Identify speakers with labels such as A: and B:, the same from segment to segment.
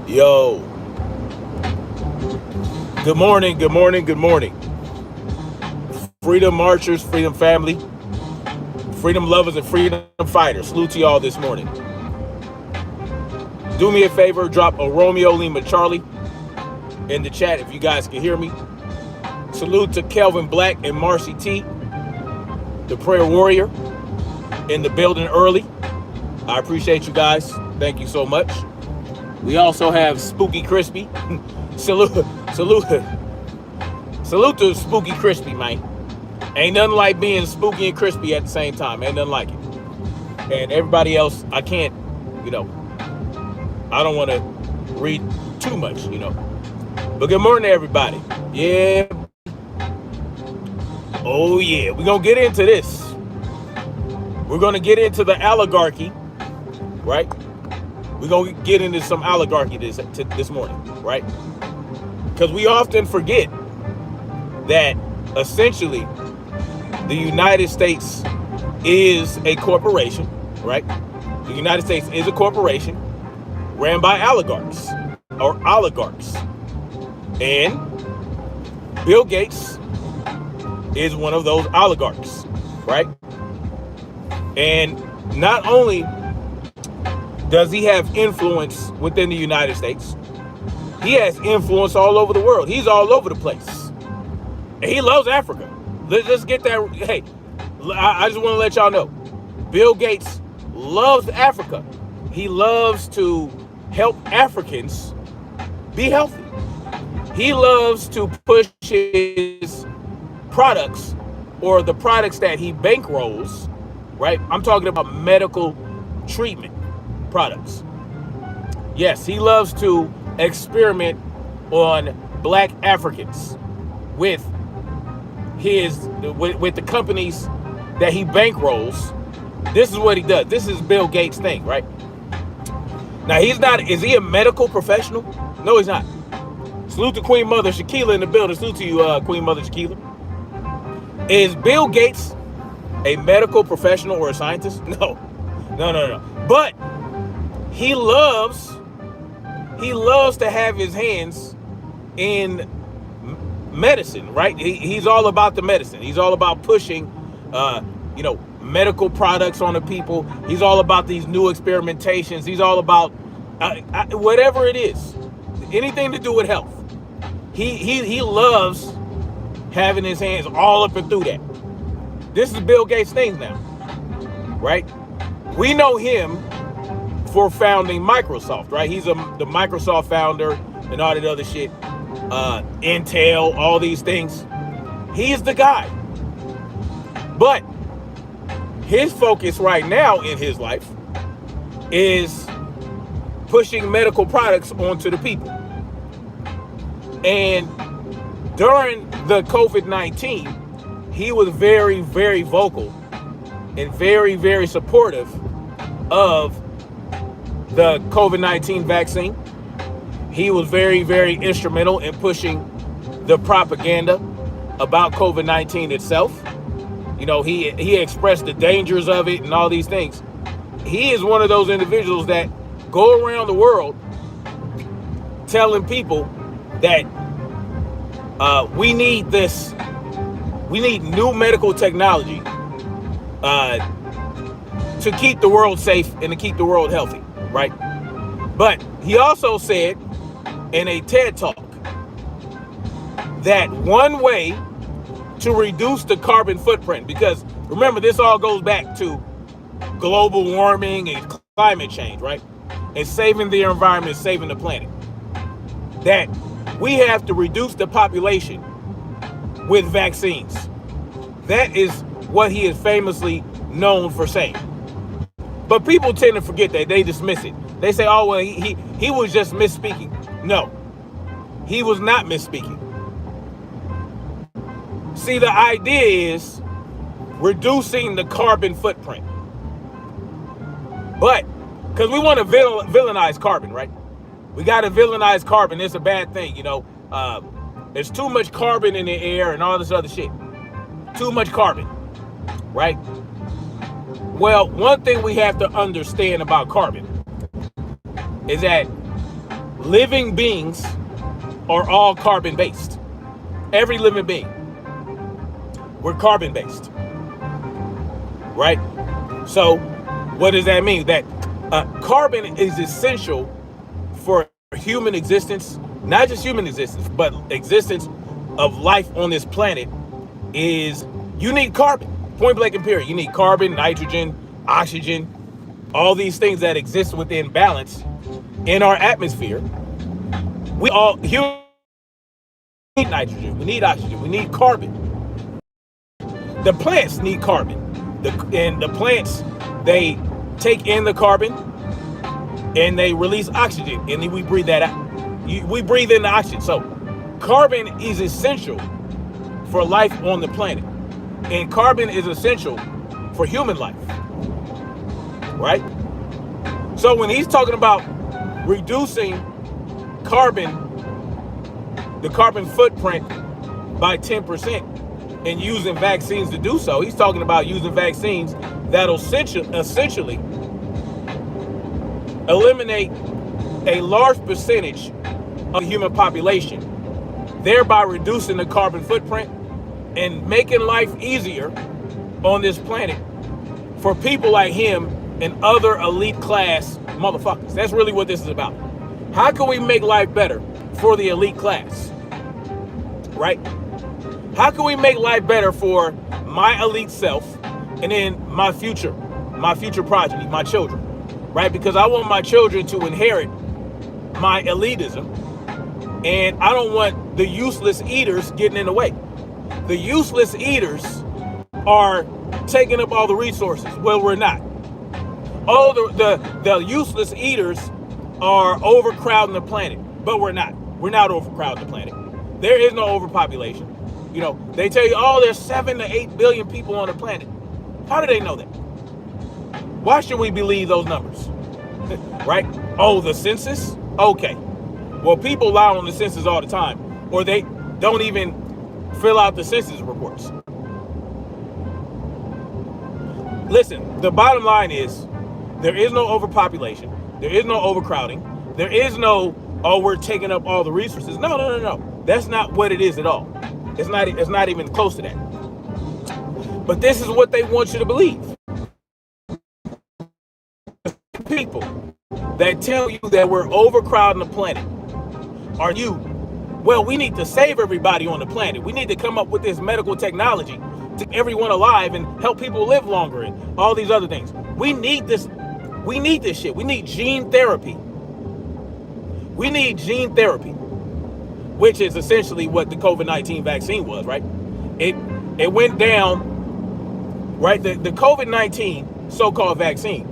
A: Yo, good morning, good morning, good morning. Freedom marchers, freedom family, freedom lovers, and freedom fighters. Salute to y'all this morning. Do me a favor, drop a Romeo Lima Charlie in the chat if you guys can hear me. Salute to Kelvin Black and Marcy T, the prayer warrior, in the building early. I appreciate you guys. Thank you so much. We also have Spooky Crispy. salute to Spooky Crispy, man. Ain't nothing like being spooky and crispy at the same time. Ain't nothing like it. And everybody else, I can't, I don't want to read too much, But good morning to everybody. Yeah. Oh, yeah. We're going to get into this. We're going to get into the oligarchy, right? We're going to get into some oligarchy this morning, right? Because we often forget that essentially the United States is a corporation, right? The United States is a corporation ran by oligarchs or oligarchs. And Bill Gates is one of those oligarchs, right? And not only does he have influence within the United States, he has influence all over the world. He's all over the place. And he loves Africa. Let's get that. Hey, I just want to let y'all know, Bill Gates loves Africa. He loves to help Africans be healthy. He loves to push his products, or the products that he bankrolls, right? I'm talking about medical treatment products. Yes, he loves to experiment on black Africans with the companies that he bankrolls. This is what he does. This is Bill Gates' thing, right? Now, is he a medical professional? No, he's not. Salute to Queen Mother Shaquila in the building. Salute to you, Queen Mother Shaquila. Is Bill Gates a medical professional or a scientist. No, no, no, no. But he loves to have his hands in medicine, right? He's all about the medicine. He's all about pushing, medical products on the people. He's all about these new experimentations. He's all about whatever it is, anything to do with health. He loves having his hands all up and through that. This is Bill Gates' thing now, right? We know him for founding Microsoft, right? He's the Microsoft founder and all that other shit. Intel, all these things. He's the guy. But his focus right now in his life is pushing medical products onto the people. And during the COVID-19, he was very, very vocal and very, very supportive of the COVID-19 vaccine. He was very, very instrumental in pushing the propaganda about COVID-19 itself. You know, he expressed the dangers of it and all these things. He is one of those individuals that go around the world telling people that we need new medical technology to keep the world safe and to keep the world healthy, right? But he also said in a TED Talk that one way to reduce the carbon footprint, because remember, this all goes back to global warming and climate change, right? And saving the environment, saving the planet. That we have to reduce the population with vaccines. That is what he is famously known for saying. But people tend to forget that. They dismiss it. They say, oh, well, he was just misspeaking. No, he was not misspeaking. See, the idea is reducing the carbon footprint. But, because we want to villainize carbon, right? We got to villainize carbon. It's a bad thing, you know. There's too much carbon in the air and all this other shit. Too much carbon, right? Well, one thing we have to understand about carbon is that living beings are all carbon-based. Every living being. We're carbon-based, right? So what does that mean? That carbon is essential for human existence, not just human existence, but existence of life on this planet. Is you need carbon, point blank and period. You need carbon, nitrogen, oxygen, all these things that exist within balance in our atmosphere. We all need nitrogen, we need oxygen, we need carbon. The plants need carbon. And the plants, they take in the carbon and they release oxygen, and then we breathe that out. We breathe in the oxygen. So carbon is essential for life on the planet. And carbon is essential for human life, right? So when he's talking about reducing the carbon footprint by 10%, and using vaccines to do so, he's talking about using vaccines that'll essentially eliminate a large percentage of the human population, thereby reducing the carbon footprint and making life easier on this planet for people like him and other elite class motherfuckers. That's really what this is about. How can we make life better for the elite class, right? How can we make life better for my elite self and then my future progeny, my children, right? Because I want my children to inherit my elitism, and I don't want the useless eaters getting in the way. The useless eaters are taking up all the resources. Well, we're not. Oh, the useless eaters are overcrowding the planet, but we're not. We're not overcrowding the planet. There is no overpopulation. You know, they tell you, oh, there's 7 to 8 billion people on the planet. How do they know that? Why should we believe those numbers? Right? Oh, the census? Okay. Well, people lie on the census all the time, or they don't even fill out the census reports. Listen, the bottom line is there is no overpopulation. There is no overcrowding. There is no, oh, we're taking up all the resources. No, no, no, no. That's not what it is at all. It's not even close to that. But this is what they want you to believe. People that tell you that we're overcrowding the planet. Are you, well, we need to save everybody on the planet. We need to come up with this medical technology to keep everyone alive and help people live longer and all these other things. We need this. We need this shit. We need gene therapy. We need gene therapy, which is essentially what the COVID-19 vaccine was, right? It went down, right? The COVID-19 so-called vaccine,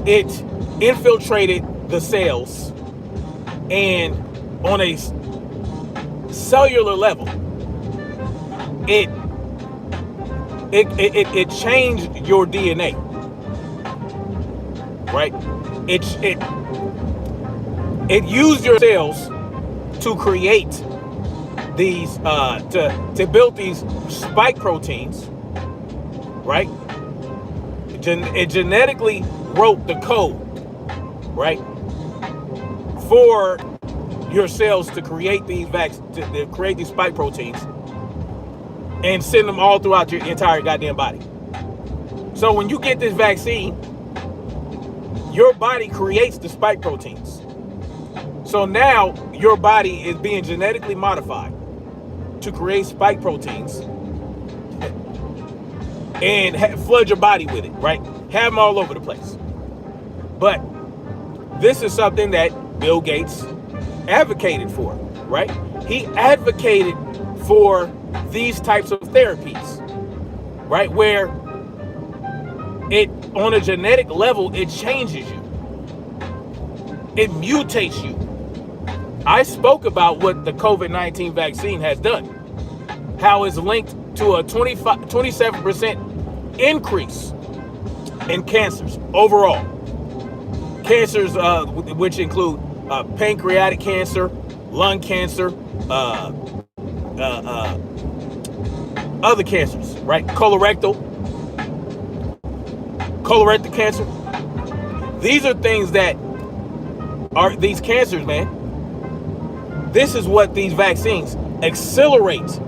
A: it infiltrated the cells, and on a cellular level, it changed your DNA, right? It used your cells to create these to build these spike proteins, right? It genetically wrote the code, right, for your cells to create these to create these spike proteins and send them all throughout your entire goddamn body. So when you get this vaccine, your body creates the spike proteins. So now your body is being genetically modified to create spike proteins and flood your body with it, right? Have them all over the place. But this is something that Bill Gates advocated for, right? He advocated for these types of therapies, right? Where it, on a genetic level, it changes you. It mutates you. I spoke about what the COVID-19 vaccine has done, how it's linked to a 27% increase in cancers overall. Cancers, which include pancreatic cancer, lung cancer, other cancers, right? Colorectal cancer. These are things that are these cancers, man. This is what these vaccines accelerate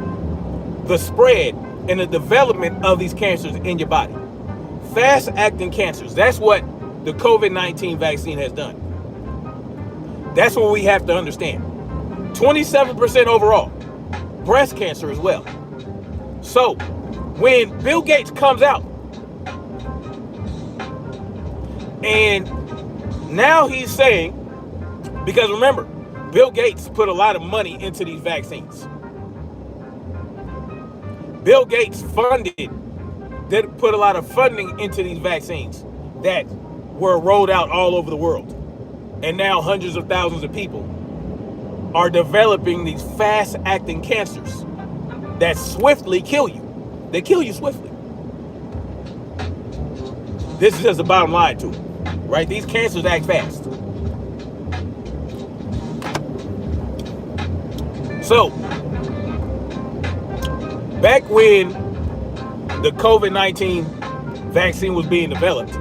A: the spread and the development of these cancers in your body. Fast-acting cancers. That's what the COVID-19 vaccine has done. That's what we have to understand. 27% overall. Breast cancer as well. So, when Bill Gates comes out and now he's saying, because remember, Bill Gates put a lot of money into these vaccines. Bill Gates put a lot of funding into these vaccines that were rolled out all over the world. And now hundreds of thousands of people are developing these fast-acting cancers that swiftly kill you. They kill you swiftly. This is just the bottom line to it, right? These cancers act fast. So, back when the COVID-19 vaccine was being developed,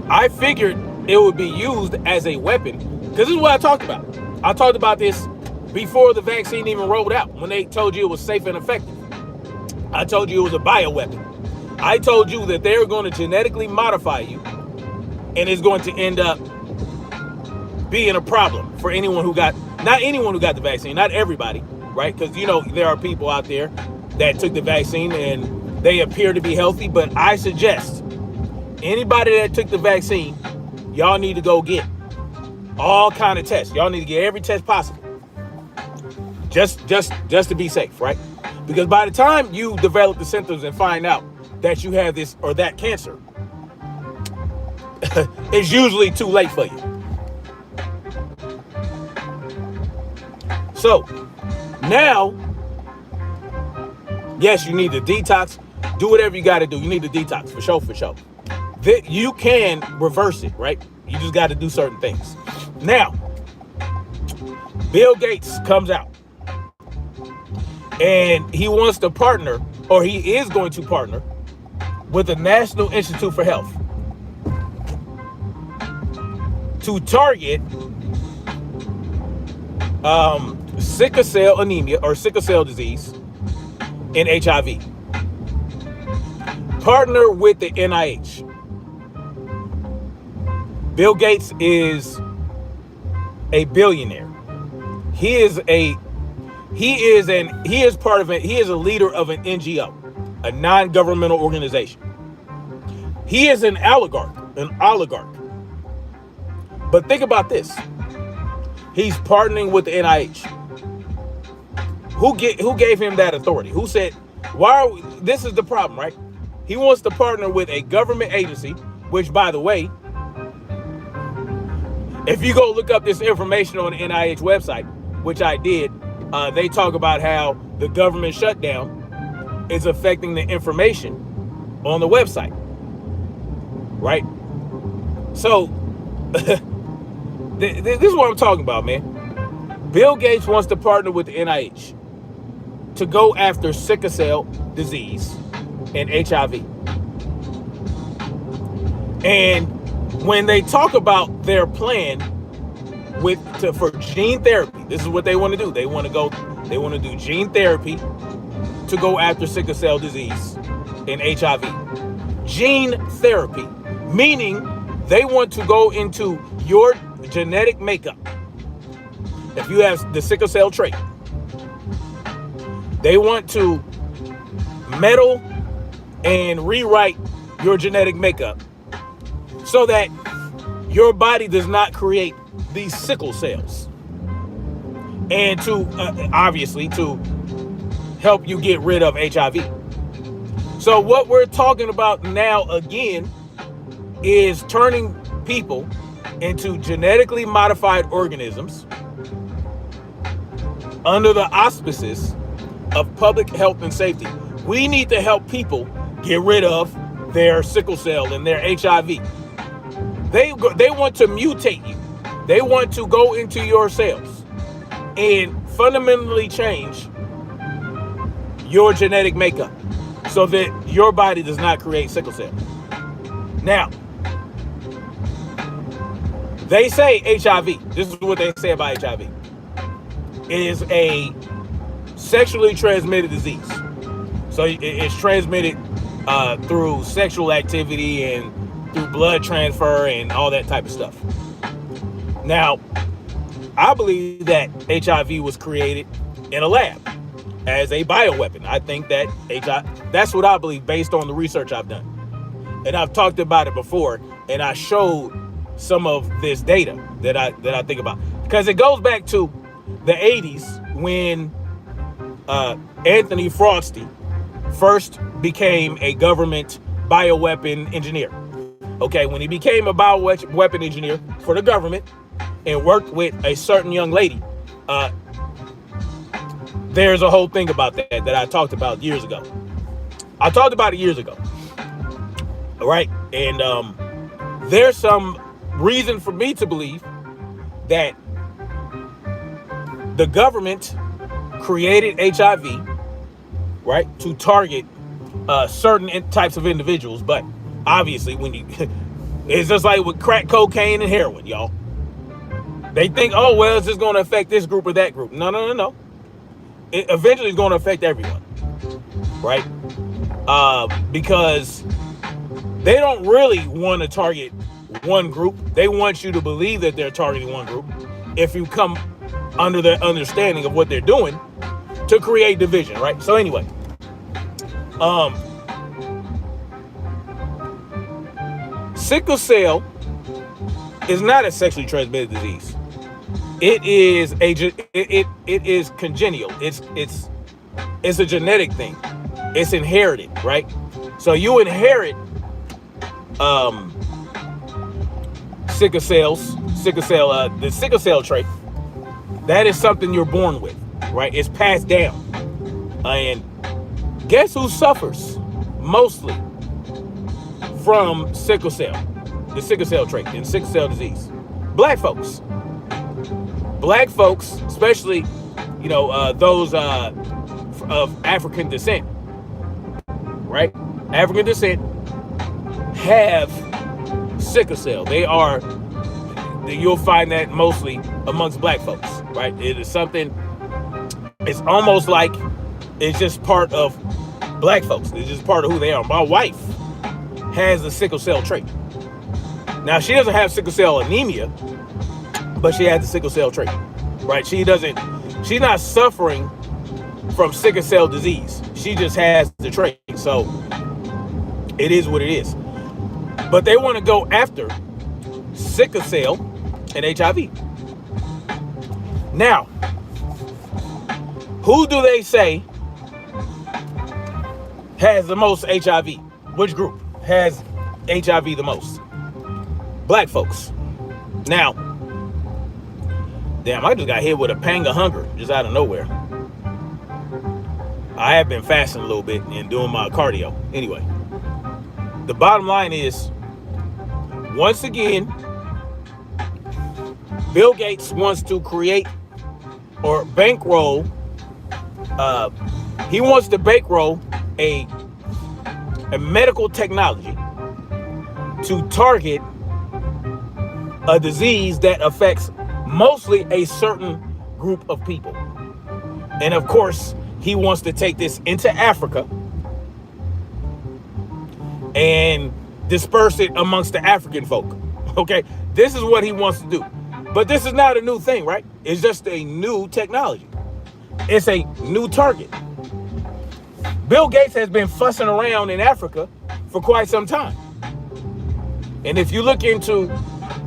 A: I figured it would be used as a weapon, because this is what I talked about. I talked about this before the vaccine even rolled out, when they told you it was safe and effective. I told you it was a bioweapon. I told you that they're going to genetically modify you, and it's going to end up being a problem for anyone who got, not anyone who got the vaccine, not everybody, right? Because, you know, there are people out there that took the vaccine and they appear to be healthy, but I suggest anybody that took the vaccine, y'all need to go get all kind of tests. Y'all need to get every test possible. Just to be safe, right? Because by the time you develop the symptoms and find out that you have this or that cancer, it's usually too late for you. So now, yes, you need to detox. Do whatever you got to do. You need to detox for sure. You can reverse it, right? You just got to do certain things. Now, Bill Gates comes out and he wants to partner or he is going to partner with the National Institute for Health to target sickle cell anemia or sickle cell disease and HIV. Partner with the NIH. Bill Gates is a billionaire. He is a leader of an NGO, a non-governmental organization. He is an oligarch. But think about this. He's partnering with the NIH. Who gave him that authority? Who said, this is the problem, right? He wants to partner with a government agency, which, by the way, if you go look up this information on the NIH website, which I did, they talk about how the government shutdown is affecting the information on the website, right? So, this is what I'm talking about, man. Bill Gates wants to partner with the NIH to go after sickle cell disease and HIV. And when they talk about their plan for gene therapy, this is what they want to do. They want to do gene therapy to go after sickle cell disease and HIV. Gene therapy, meaning they want to go into your genetic makeup. If you have the sickle cell trait, they want to meddle and rewrite your genetic makeup so that your body does not create these sickle cells, and to obviously to help you get rid of HIV. So what we're talking about now again is turning people into genetically modified organisms under the auspices of public health and safety. We need to help people get rid of their sickle cell and their HIV. They want to mutate you. They want to go into your cells and fundamentally change your genetic makeup so that your body does not create sickle cell. Now, they say HIV, this is what they say about HIV, is a sexually transmitted disease. So it's transmitted through sexual activity and through blood transfer and all that type of stuff. Now, I believe that HIV was created in a lab as a bioweapon. I think that that's what I believe based on the research I've done. And I've talked about it before, and I showed some of this data that I think about. Because it goes back to the 80s when Anthony Fauci first became a government bioweapon engineer. Okay, when he became a bioweapon engineer for the government and worked with a certain young lady, there's a whole thing about that I talked about years ago. I talked about it years ago. All right, and there's some reason for me to believe that the government created HIV, right, to target certain types of individuals. But obviously, it's just like with crack cocaine and heroin, y'all. They think, oh, well, it's just going to affect this group or that group. No. It eventually is going to affect everyone, right? Because they don't really want to target one group. They want you to believe that they're targeting one group if you come under their understanding of what they're doing to create division, right? So anyway, sickle cell is not a sexually transmitted disease. It is congenital. It's a genetic thing. It's inherited, right? So you inherit the sickle cell trait. That is something you're born with, right? It's passed down. And guess who suffers mostly from sickle cell, the sickle cell trait and sickle cell disease? Black folks. Black folks, especially, those of African descent, right? African descent have sickle cell. You'll find that mostly amongst black folks, right? It is something, it's almost like it's just part of black folks. It's just part of who they are. My wife has the sickle cell trait. Now, she doesn't have sickle cell anemia, but she has the sickle cell trait, right? She's not suffering from sickle cell disease. She just has the trait. So it is what it is. But they want to go after sickle cell and HIV. Now, who do they say has the most HIV? Which group has HIV the most? Black folks. Now, damn, I just got hit with a pang of hunger just out of nowhere. I have been fasting a little bit and doing my cardio. Anyway, the bottom line is, once again, Bill Gates wants to create or bankroll. He wants to bankroll a medical technology to target a disease that affects mostly a certain group of people. And of course, he wants to take this into Africa and disperse it amongst the African folk. Okay, this is what he wants to do. But this is not a new thing, right? It's just a new technology. It's a new target. Bill Gates has been fussing around in Africa for quite some time. And if you look into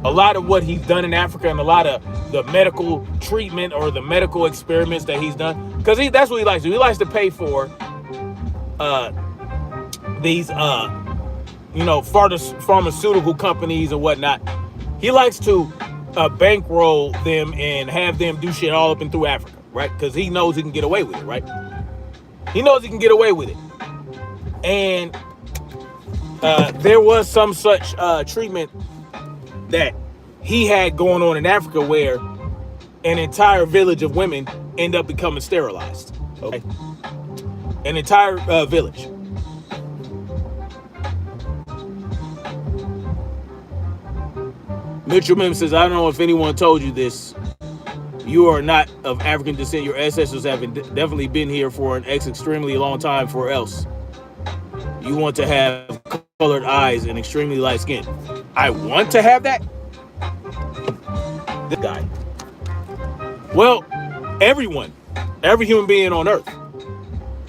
A: a lot of what he's done in Africa and a lot of the medical treatment or the medical experiments that he's done, because that's what he likes to do. He likes to pay for these pharmaceutical companies and whatnot. He likes to bankroll them and have them do shit all up and through Africa, right? Because he knows he can get away with it, right? He knows he can get away with it. And there was some such treatment that he had going on in Africa where an entire village of women end up becoming sterilized. Okay? An entire village. Mitchell Mim says, I don't know if anyone told you this. You are not of African descent. Your ancestors have definitely been here for an extremely long time, for else you want to have colored eyes and extremely light skin. I want to have that? This guy. Well, everyone, every human being on earth.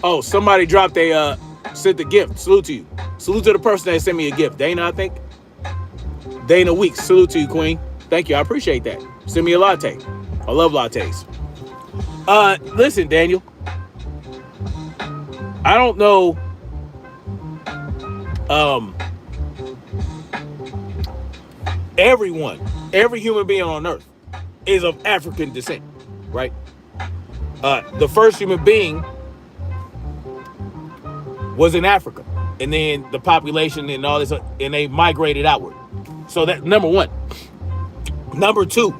A: Oh, somebody dropped sent a gift. Salute to you. Salute to the person that sent me a gift. Dana, I think. Dana Weeks. Salute to you, Queen. Thank you. I appreciate that. Send me a latte. I love lattes. Listen, Daniel. I don't know. Everyone, every human being on earth is of African descent, right? The first human being was in Africa, and then the population and all this, and they migrated outward. So that's number one. Number two,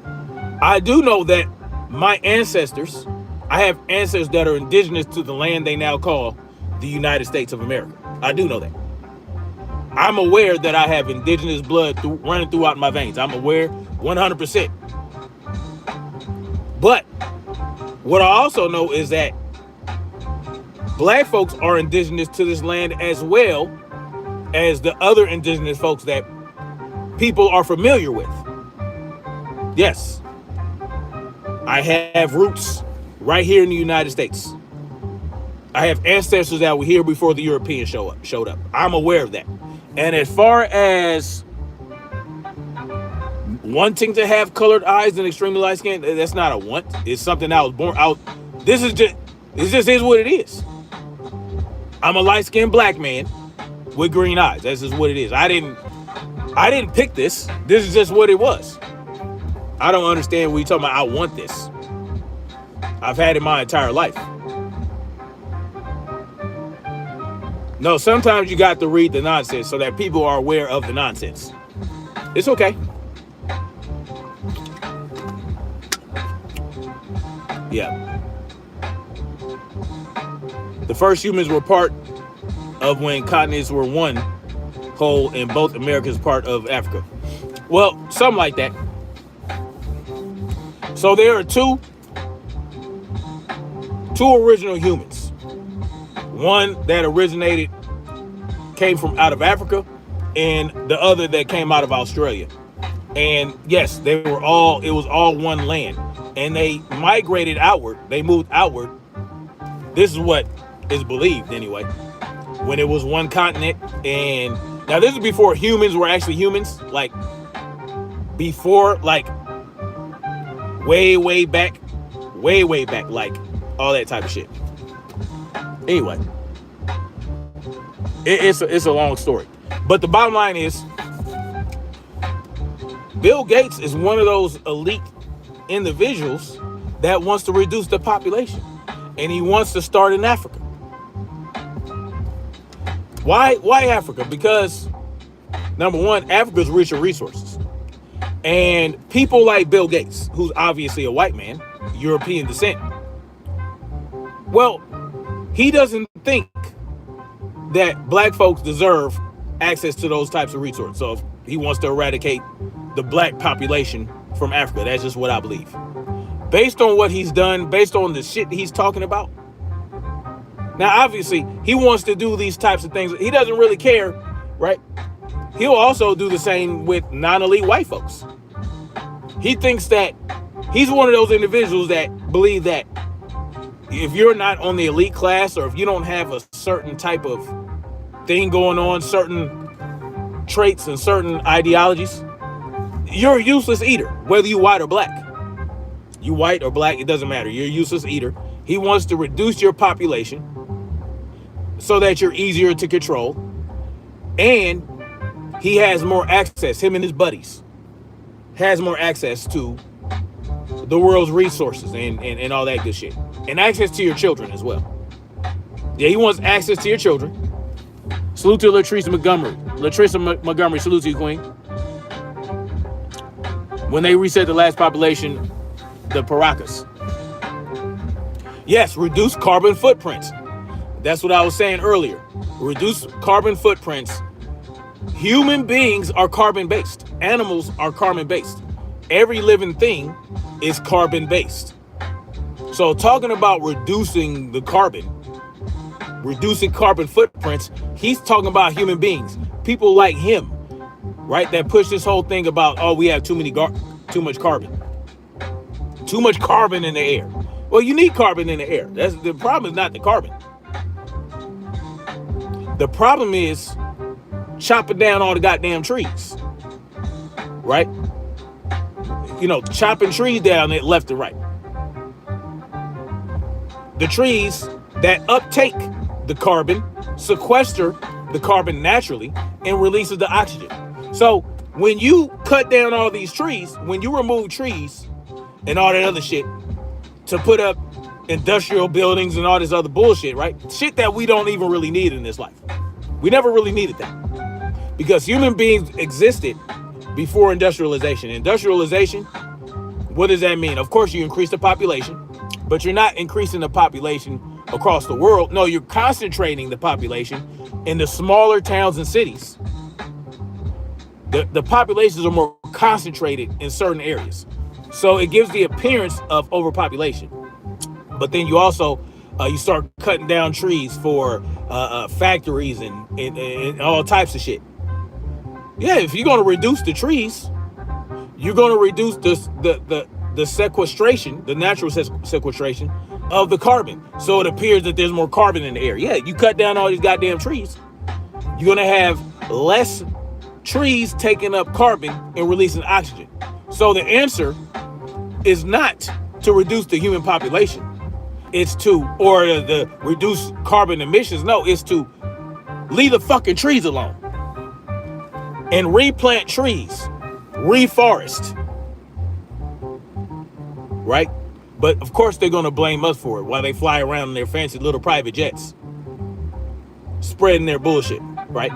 A: I do know that my ancestors, I have ancestors that are indigenous to the land they now call the United States of America. I do know that. I'm aware that I have indigenous blood running throughout my veins. I'm aware 100%. But what I also know is that black folks are indigenous to this land as well as the other indigenous folks that people are familiar with. Yes. I have roots right here in the United States. I have ancestors that were here before the Europeans showed up. I'm aware of that. And as far as wanting to have colored eyes and extremely light skin, that's not a want. It's something I was born out. It just is what it is. I'm a light-skinned black man with green eyes. That's just what it is. I didn't pick this. This is just what it was. I don't understand what you're talking about. I want this. I've had it my entire life. No, sometimes you got to read the nonsense so that people are aware of the nonsense. It's okay. Yeah. The first humans were part of when continents were one whole and both Americas part of Africa. Well, something like that. So there are two original humans. One that came from out of Africa, and the other that came out of Australia. And yes, it was all one land. And they migrated outward. They moved outward. This is what is believed anyway. When it was one continent. And now this is before humans were actually humans. Like before, like way back. Like all that type of shit. Anyway. It's a long story. But the bottom line is, Bill Gates is one of those elite individuals that wants to reduce the population. And he wants to start in Africa. Why Africa? Because, number one, Africa's rich in resources. And people like Bill Gates, who's obviously a white man, European descent, well, he doesn't think that black folks deserve access to those types of resources. So if he wants to eradicate the black population from Africa, that's just what I believe. Based on what he's done, based on the shit he's talking about. Now, obviously, he wants to do these types of things. He doesn't really care, right? He'll also do the same with non-elite white folks. He thinks that he's one of those individuals that believe that if you're not on the elite class, or if you don't have a certain type of thing going on, certain traits and certain ideologies, you're a useless eater, whether you white or black. You white or black, it doesn't matter. You're a useless eater. He wants to reduce your population so that you're easier to control. And he has more access, him and his buddies, has more access to the world's resources and all that good shit. And access to your children as well. Yeah, he wants access to your children. Salute to Latrice Montgomery. Latrice Montgomery, salute to you, Queen. When they reset the last population, the Paracas. Yes, reduce carbon footprints. That's what I was saying earlier. Reduce carbon footprints. Human beings are carbon-based. Animals are carbon-based. Every living thing is carbon-based. So talking about reducing carbon footprints, he's talking about human beings, people like him, right? That push this whole thing about, oh, we have too much carbon in the air. Well, you need carbon in the air. The problem is not the carbon. The problem is chopping down all the goddamn trees, right? You know, chopping trees down left to right. The trees that uptake the carbon, sequester the carbon naturally, and releases the oxygen. So when you cut down all these trees, when you remove trees and all that other shit to put up industrial buildings and all this other bullshit, right? Shit that we don't even really need in this life. We never really needed that. Because human beings existed before industrialization. Industrialization, what does that mean? Of course, you increase the population, but you're not increasing the population across the world. No, you're concentrating the population in the smaller towns and cities. The populations are more concentrated in certain areas. So it gives the appearance of overpopulation. But then you also, you start cutting down trees for factories and all types of shit. Yeah, if you're going to reduce the trees, you're going to reduce the sequestration, the natural sequestration of the carbon. So it appears that there's more carbon in the air. Yeah, you cut down all these goddamn trees, you're going to have less trees taking up carbon and releasing oxygen. So the answer is not to reduce the human population. It's or the reduce carbon emissions. No, it's to leave the fucking trees alone and replant trees, reforest, right? But of course they're going to blame us for it while they fly around in their fancy little private jets, spreading their bullshit, right?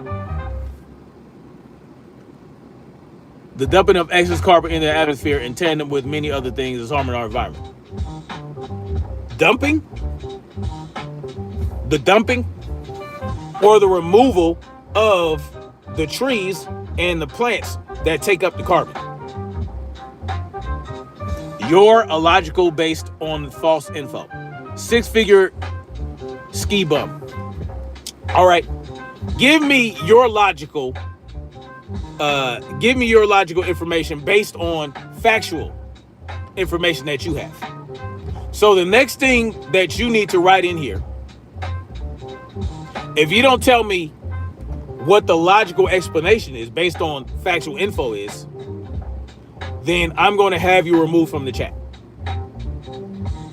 A: The dumping of excess carbon in the atmosphere in tandem with many other things is harming our environment. Dumping? The dumping? or the removal of the trees and the plants that take up the carbon. You're illogical based on false info. 6-figure ski bum. All right. Give me your logical information based on factual information that you have. So the next thing that you need to write in here, if you don't tell me what the logical explanation is based on factual info is, then I'm going to have you removed from the chat.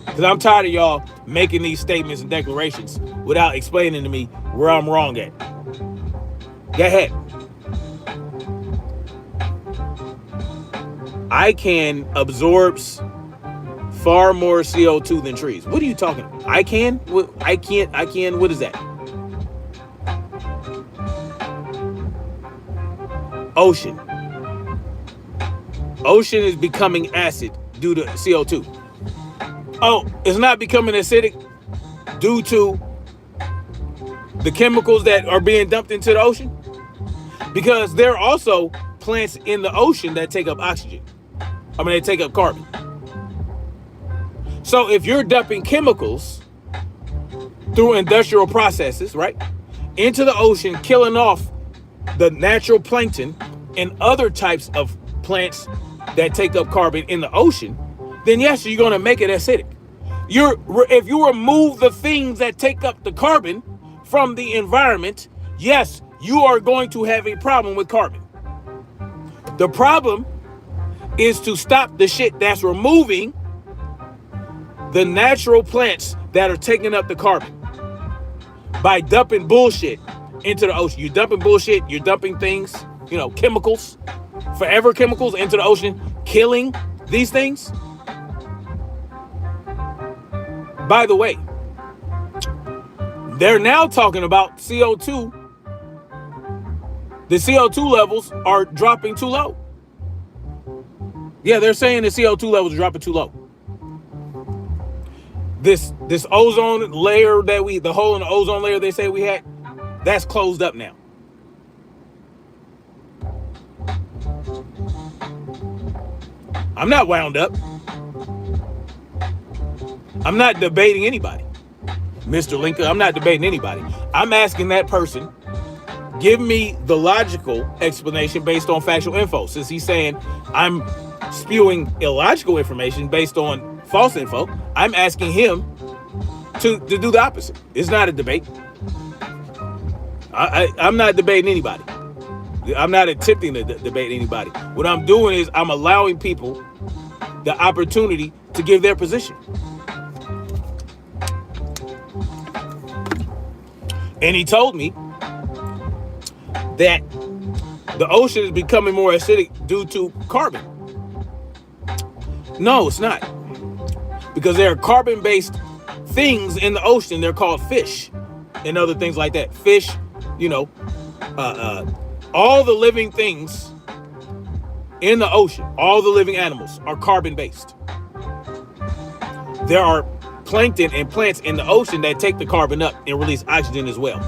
A: Because I'm tired of y'all making these statements and declarations without explaining to me where I'm wrong at. Go ahead. ICANN absorbs far more CO2 than trees. What are you talking about? ICANN? ICANN, what is that? Ocean. Ocean is becoming acid due to CO2. Oh, it's not becoming acidic due to the chemicals that are being dumped into the ocean? Because there are also plants in the ocean that take up oxygen. They take up carbon. So if you're dumping chemicals through industrial processes, right, into the ocean, killing off the natural plankton and other types of plants that take up carbon in the ocean, then yes, you're going to make it acidic. If you remove the things that take up the carbon from the environment, yes, you are going to have a problem with carbon. The problem is to stop the shit that's removing the natural plants that are taking up the carbon by dumping bullshit into the ocean. You're dumping bullshit, you're dumping things, chemicals, forever chemicals into the ocean, killing these things. By the way, they're now talking about CO2. The CO2 levels are dropping too low. Yeah, they're saying the CO2 levels are dropping too low. This ozone layer the hole in the ozone layer they say we had, that's closed up now. I'm not wound up. I'm not debating anybody. Mr. Lincoln, I'm not debating anybody. I'm asking that person, give me the logical explanation based on factual info. Since he's saying I'm spewing illogical information based on false info, I'm asking him to do the opposite. It's not a debate. I'm not debating anybody. I'm not attempting to debate anybody. What I'm doing is I'm allowing people the opportunity to give their position. And he told me that the ocean is becoming more acidic due to carbon. No, it's not. Because there are carbon-based things in the ocean. They're called fish and other things like that. Fish, all the living things in the ocean, all the living animals are carbon-based. There are plankton and plants in the ocean that take the carbon up and release oxygen as well.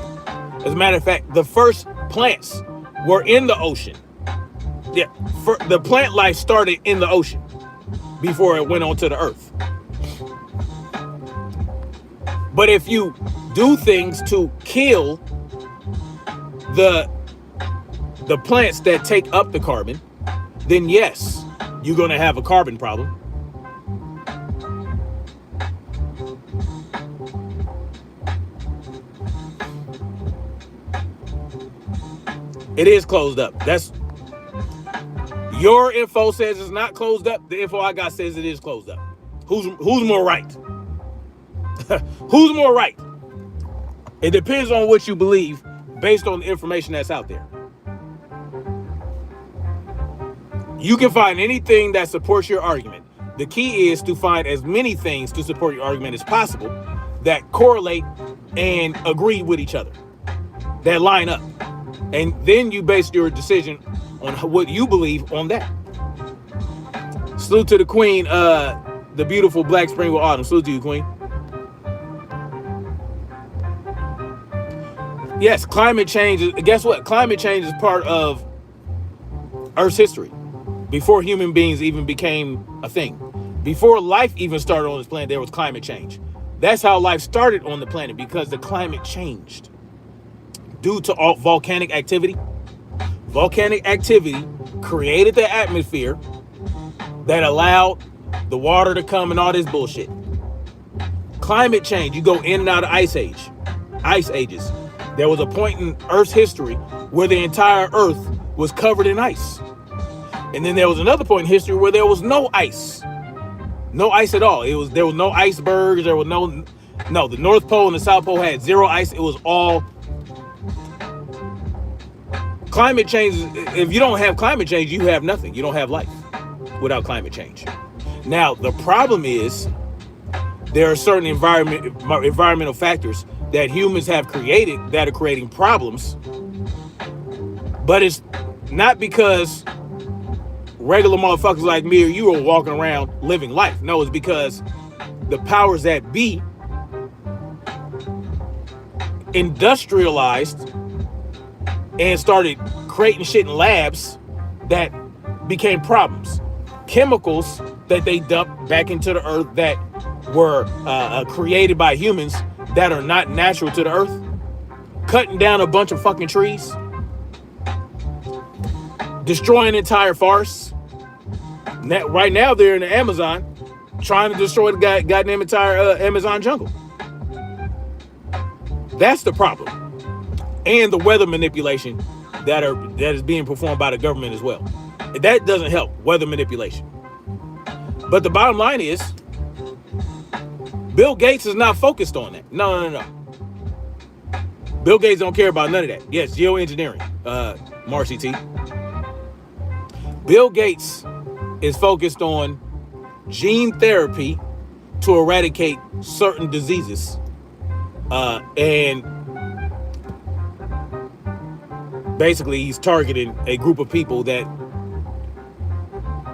A: As a matter of fact, the first plants were in the ocean. Yeah, the plant life started in the ocean before it went onto the earth. But if you do things to kill the plants that take up the carbon, then yes, you're going to have a carbon problem. It is closed up. That's your info says it's not closed up. The info I got says it is closed up. Who's more right? Who's more right? It depends on what you believe based on the information that's out there. You can find anything that supports your argument. The key is to find as many things to support your argument as possible that correlate and agree with each other, that line up. And then you base your decision on what you believe on that. Salute to the queen, the beautiful Black Spring with Autumn. Salute to you, queen. Yes, climate change. Guess what? Climate change is part of Earth's history. Before human beings even became a thing, before life even started on this planet, there was climate change. That's how life started on the planet, because the climate changed due to all volcanic activity. Volcanic activity created the atmosphere that allowed the water to come and all this bullshit. Climate change, you go in and out of ice ages. There was a point in Earth's history where the entire Earth was covered in ice. And then there was another point in history where there was no ice. No ice at all. There was no icebergs. There was no, the North Pole and the South Pole had zero ice. It was all climate change. If you don't have climate change, you have nothing. You don't have life without climate change. Now, the problem is there are certain environmental factors that humans have created that are creating problems. But it's not because regular motherfuckers like me or you are walking around living life. No, it's because the powers that be industrialized and started creating shit in labs that became problems. Chemicals that they dumped back into the earth that were created by humans that are not natural to the earth. Cutting down a bunch of fucking trees. Destroying entire forests. Right now they're in the Amazon trying to destroy the goddamn entire Amazon jungle. That's the problem. And the weather manipulation that is being performed by the government as well. That doesn't help, weather manipulation. But the bottom line is, Bill Gates is not focused on that. No. Bill Gates don't care about none of that. Yes, geoengineering, Marcy T. Bill Gates is focused on gene therapy to eradicate certain diseases. And basically he's targeting a group of people that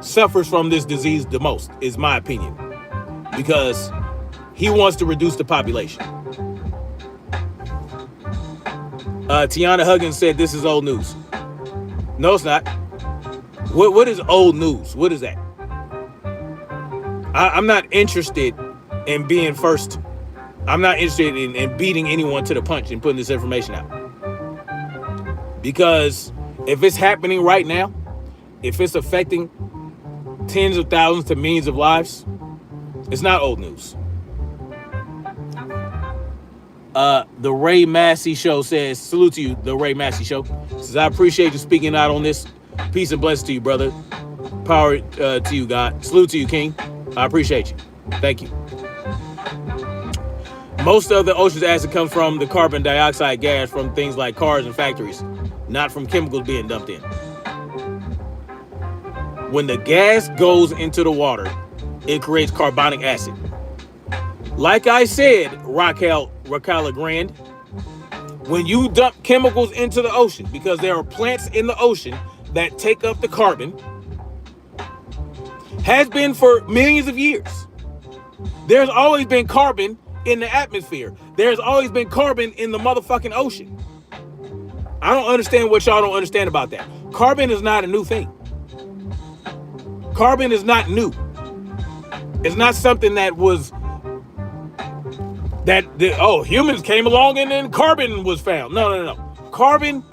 A: suffers from this disease the most, is my opinion. Because he wants to reduce the population. Tiana Huggins said this is old news. No, it's not. What is old news? What is that? I'm not interested in being first. I'm not interested in beating anyone to the punch and putting this information out. Because if it's happening right now, if it's affecting tens of thousands to millions of lives, it's not old news. The Ray Massey Show says, salute to you, the Ray Massey Show. Says, I appreciate you speaking out on this. Peace and blessings to you, brother. Power to you, God. Salute to you, King. I appreciate you. Thank you. Most of the ocean's acid comes from the carbon dioxide gas from things like cars and factories, not from chemicals being dumped in. When the gas goes into the water, it creates carbonic acid. Like I said, Raquel Legrand, when you dump chemicals into the ocean, because there are plants in the ocean that take up the carbon, has been for millions of years. There's always been carbon in the atmosphere. There's always been carbon in the motherfucking ocean. I don't understand what y'all don't understand about that. Carbon is not a new thing. Carbon is not new. It's not something that was humans came along and then carbon was found. No. Carbon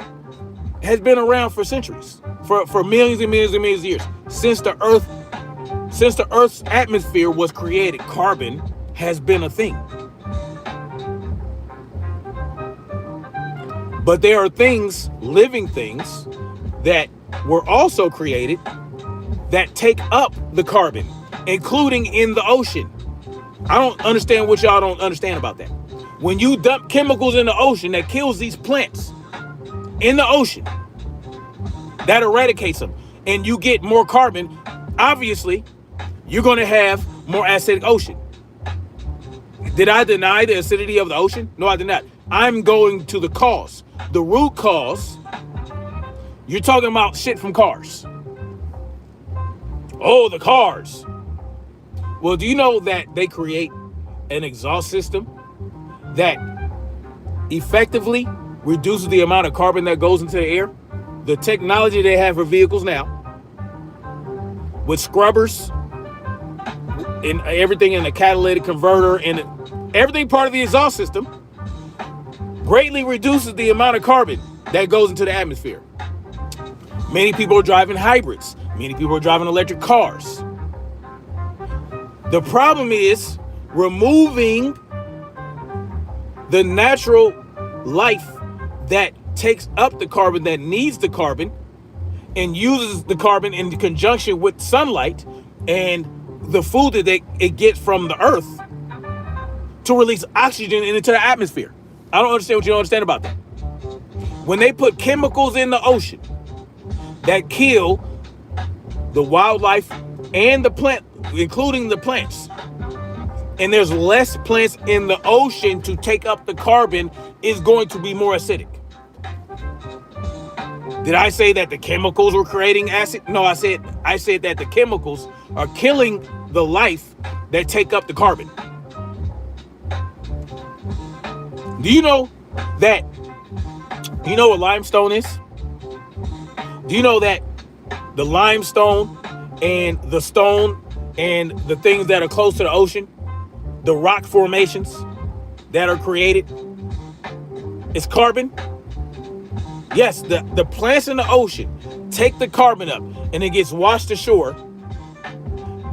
A: has been around for centuries, for millions and millions and millions of years. Since the Earth's atmosphere was created, carbon has been a thing. But there are things, living things, that were also created that take up the carbon, including in the ocean. I don't understand what y'all don't understand about that. When you dump chemicals in the ocean that kills these plants in the ocean, that eradicates them, and you get more carbon, obviously, you're going to have more acidic ocean. Did I deny the acidity of the ocean? No, I did not. I'm going to the cause. The root cause, you're talking about shit from cars. Oh, the cars. Well, do you know that they create an exhaust system that effectively reduces the amount of carbon that goes into the air. The technology they have for vehicles now, with scrubbers and everything in the catalytic converter and everything part of the exhaust system, greatly reduces the amount of carbon that goes into the atmosphere. Many people are driving hybrids. Many people are driving electric cars. The problem is removing the natural life that takes up the carbon, that needs the carbon, and uses the carbon in conjunction with sunlight and the food that it gets from the earth to release oxygen into the atmosphere. I don't understand what you don't understand about that. When they put chemicals in the ocean that kill the wildlife and the plant, including the plants, and there's less plants in the ocean to take up the carbon, is going to be more acidic. Did I say that the chemicals were creating acid? No, I said that the chemicals are killing the life that take up the carbon. Do you know that? Do you know what limestone is? Do you know that the limestone and the stone and the things that are close to the ocean, the rock formations that are created, is carbon? Yes, the plants in the ocean take the carbon up and it gets washed ashore,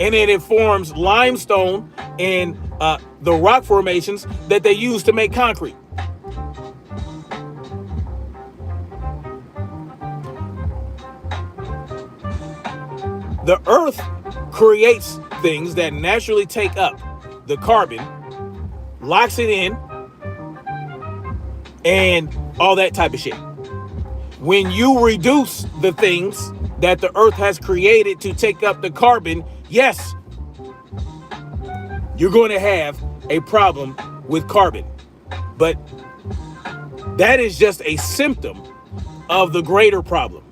A: and then it forms limestone and the rock formations that they use to make concrete. The earth creates things that naturally take up the carbon, locks it in, and all that type of shit. When you reduce the things that the earth has created to take up the carbon, yes, you're going to have a problem with carbon. But that is just a symptom of the greater problem.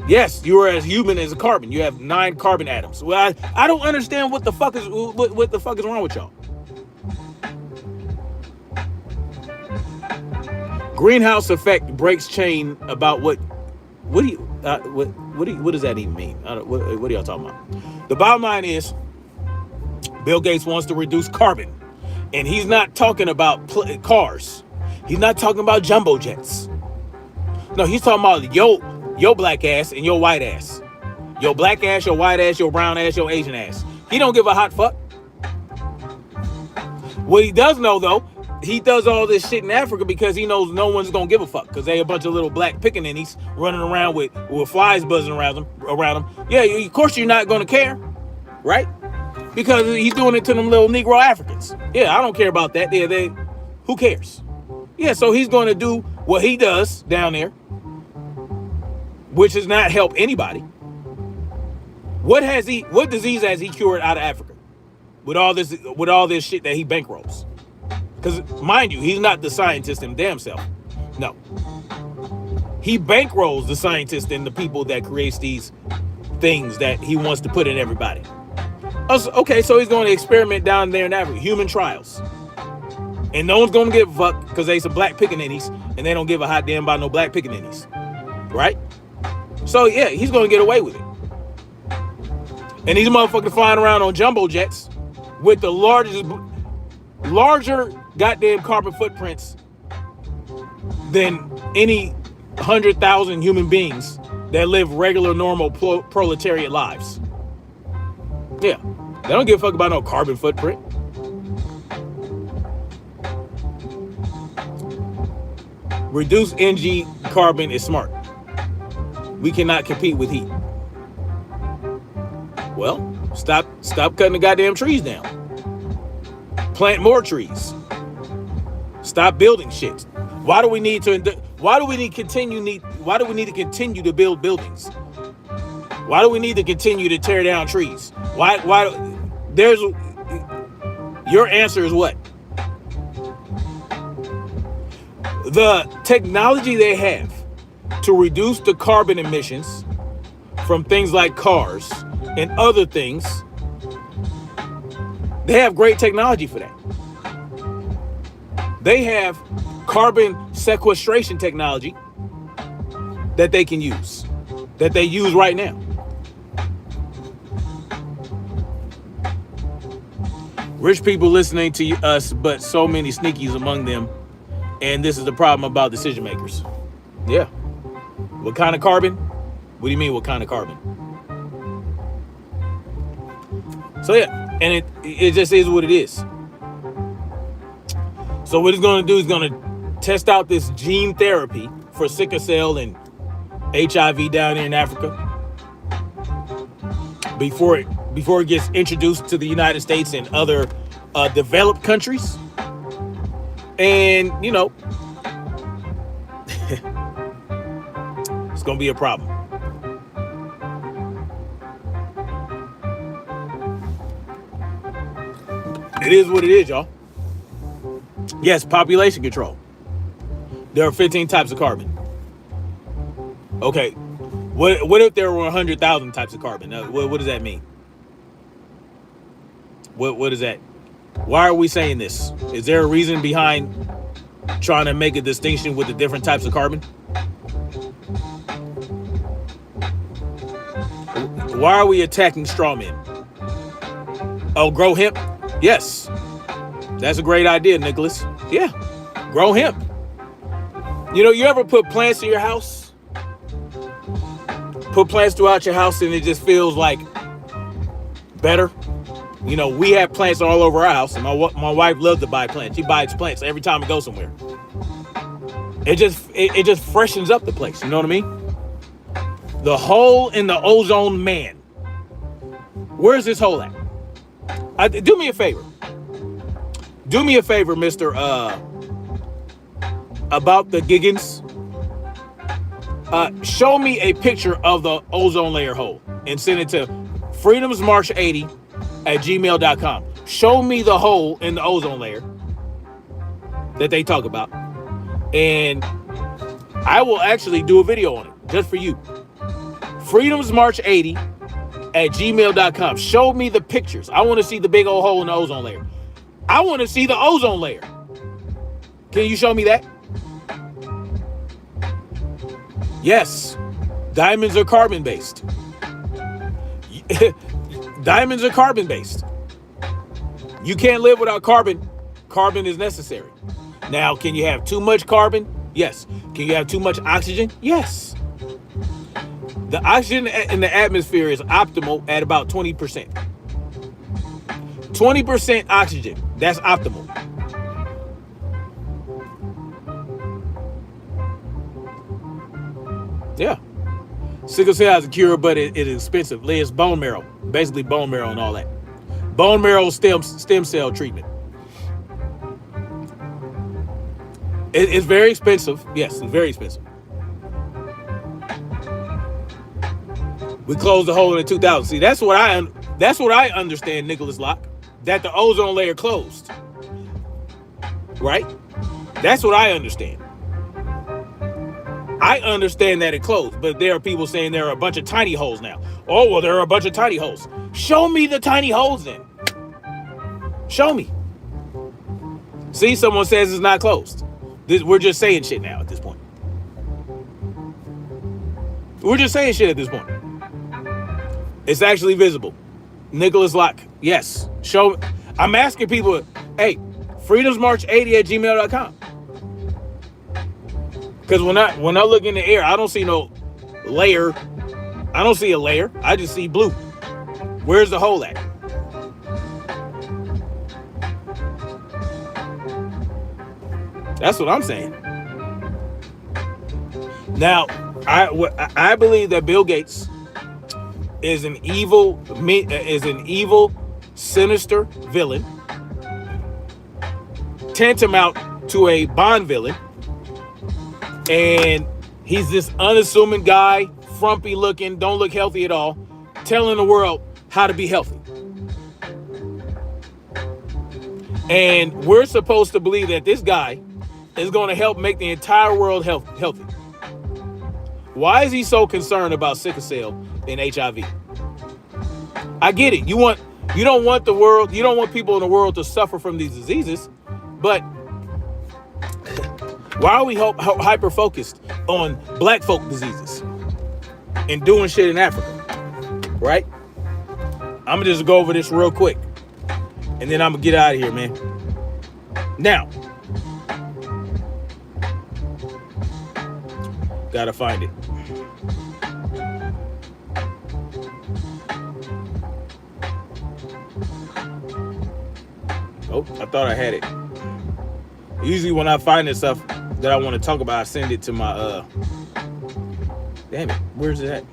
A: Yes, you are as human as a carbon. You have 9 carbon atoms. Well, I don't understand what the fuck is wrong with y'all. Greenhouse effect breaks chain about what does that even mean? What are y'all talking about? The bottom line is, Bill Gates wants to reduce carbon, and he's not talking about cars. He's not talking about jumbo jets. No, he's talking about your black ass and your white ass. Your black ass, your white ass, your brown ass, your Asian ass. He don't give a hot fuck. What he does know, though, he does all this shit in Africa because he knows no one's gonna give a fuck, because they a bunch of little black pickaninnies running around with flies buzzing around them. Yeah, of course you're not gonna care, right? Because he's doing it to them little Negro Africans. Yeah, I don't care about that. Who cares? Yeah, so he's gonna do what he does down there, which is not help anybody. What disease has he cured out of Africa with all this shit that he bankrolls? Because mind you, he's not the scientist in damn self. No. He bankrolls the scientists and the people that creates these things that he wants to put in everybody. Okay, so he's going to experiment down there in Africa, human trials. And no one's going to give a fuck because they some black pickaninnies, and they don't give a hot damn about no black pickaninnies. Right? So yeah, he's going to get away with it. And these motherfuckers flying around on jumbo jets with the larger goddamn carbon footprints than any 100,000 human beings that live regular, normal proletariat lives. Yeah, they don't give a fuck about no carbon footprint. Reduce NG carbon is smart. We cannot compete with heat. Well, stop cutting the goddamn trees down. Plant more trees. Stop building shit. Why do we need to continue to build buildings? Why do we need to continue to tear down trees? Your answer is what? The technology they have to reduce the carbon emissions from things like cars and other things, they have great technology for that. They have carbon sequestration technology that they can use, that they use right now. Rich people listening to us, but so many sneakies among them. And this is the problem about decision makers. Yeah. What kind of carbon? What do you mean, what kind of carbon? So yeah, and it just is what it is. So what it's going to do is going to test out this gene therapy for sickle cell and HIV down here in Africa before it gets introduced to the United States and other developed countries. And, you know, it's going to be a problem. It is what it is, y'all. Yes, population control. There are 15 types of carbon. Okay, what if there were 100,000 types of carbon? What does that mean? What is that? Why are we saying this? Is there a reason behind trying to make a distinction with the different types of carbon? Why are we attacking straw men? Oh, grow hemp? Yes. That's a great idea, Nicholas. Yeah, grow hemp. You know, you ever put plants in your house? Put plants throughout your house and it just feels like better? You know, we have plants all over our house, and my wife loves to buy plants. She buys plants every time we go somewhere. It just freshens up the place. You know what I mean? The hole in the ozone man. Where's this hole at? Do me a favor. Do me a favor, Mr. About the Giggins. Show me a picture of the ozone layer hole and send it to freedomsmarch80@gmail.com. Show me the hole in the ozone layer that they talk about, and I will actually do a video on it just for you. freedomsmarch80@gmail.com. Show me the pictures. I want to see the big old hole in the ozone layer. I want to see the ozone layer. Can you show me that? Yes. Diamonds are carbon based. Diamonds are carbon based. You can't live without carbon. Carbon is necessary. Now, can you have too much carbon? Yes. Can you have too much oxygen? Yes. The oxygen in the atmosphere is optimal at about 20%. 20% oxygen. That's optimal. Yeah. Sickle cell has a cure, but it is expensive. It's bone marrow. Basically bone marrow and all that. Bone marrow stem cell treatment. It's very expensive. Yes, it's very expensive. We closed the hole in 2000. See, that's what I understand, Nicholas Locke. That the ozone layer closed. Right? That's what I understand. I understand that it closed, but there are people saying there are a bunch of tiny holes now. Oh, well, there are a bunch of tiny holes. Show me the tiny holes then. Show me. See, someone says it's not closed. We're just saying shit now at this point. We're just saying shit at this point. It's actually visible. Nicholas Locke, yes. Show. I'm asking people, hey, freedomsmarch80@gmail.com. Because when I look in the air, I don't see no layer. I don't see a layer. I just see blue. Where's the hole at? That's what I'm saying. Now, I believe that Bill Gates is an evil, sinister villain, tantamount to a Bond villain. And he's this unassuming guy, frumpy looking, don't look healthy at all, telling the world how to be healthy. And we're supposed to believe that this guy is going to help make the entire world healthy. Why is he so concerned about sickle cell and HIV? I get it. You don't want people in the world to suffer from these diseases, but Why are we hyper focused on black folk diseases and doing shit in Africa? Right? I'm gonna just go over this real quick, and then I'm gonna get out of here, man. Now, gotta find it. Oh, I thought I had it. Usually when I find this stuff that I want to talk about, I send it to my damn it, where's it at?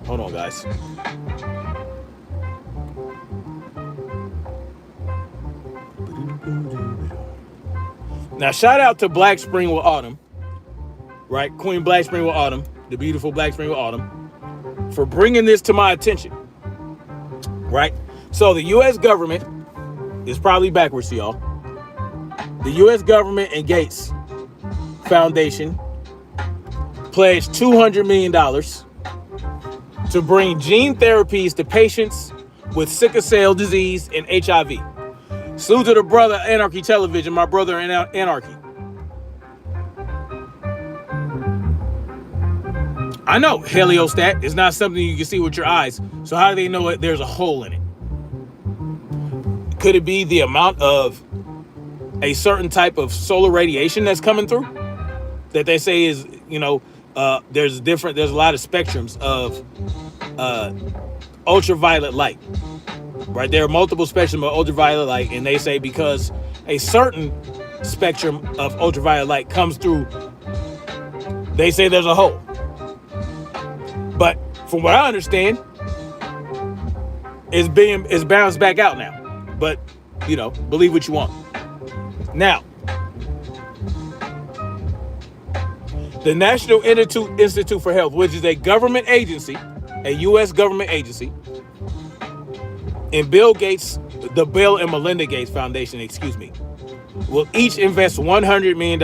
A: Hold on, guys. Now, shout out to Black Spring with Autumn, right? Queen Black Spring with Autumn, the beautiful Black Spring with Autumn, for bringing this to my attention, right? So the U.S. government is probably backwards to y'all. The U.S. government and Gates Foundation pledged $200 million to bring gene therapies to patients with sickle cell disease and HIV. Salute to the brother Anarchy Television, my brother in Anarchy. I know heliostat is not something you can see with your eyes, so how do they know there's a hole in it? Could it be the amount of a certain type of solar radiation that's coming through that they say is, there's a lot of spectrums of ultraviolet light, right? There are multiple spectrums of ultraviolet light, and they say because a certain spectrum of ultraviolet light comes through, they say there's a hole. But from what I understand, it's bounced back out now. But, believe what you want. Now, the National Institute for Health, which is a government agency, a U.S. government agency, and Bill and Melinda Gates Foundation, will each invest $100 million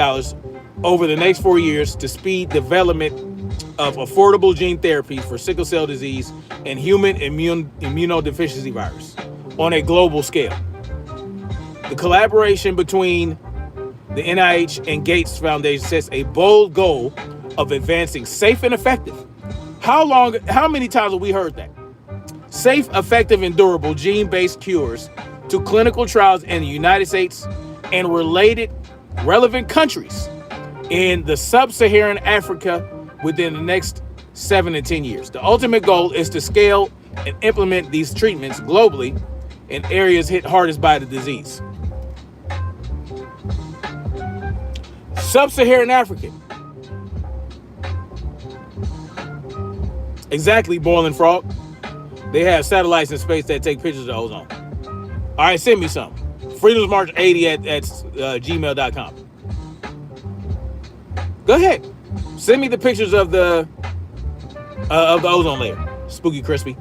A: over the next 4 years to speed development of affordable gene therapies for sickle cell disease and human immunodeficiency virus on a global scale. The collaboration between the NIH and Gates Foundation sets a bold goal of advancing safe and effective. How many times have we heard that? Safe, effective, and durable gene-based cures to clinical trials in the United States and related relevant countries in the sub-Saharan Africa within the next 7 to 10 years. The ultimate goal is to scale and implement these treatments globally in areas hit hardest by the disease. Sub-Saharan Africa. Exactly, Boiling Frog. They have satellites in space that take pictures of ozone. All right, send me some. freedomsmarch80 at gmail.com. Go ahead. Send me the pictures of the ozone layer. Spooky Crispy.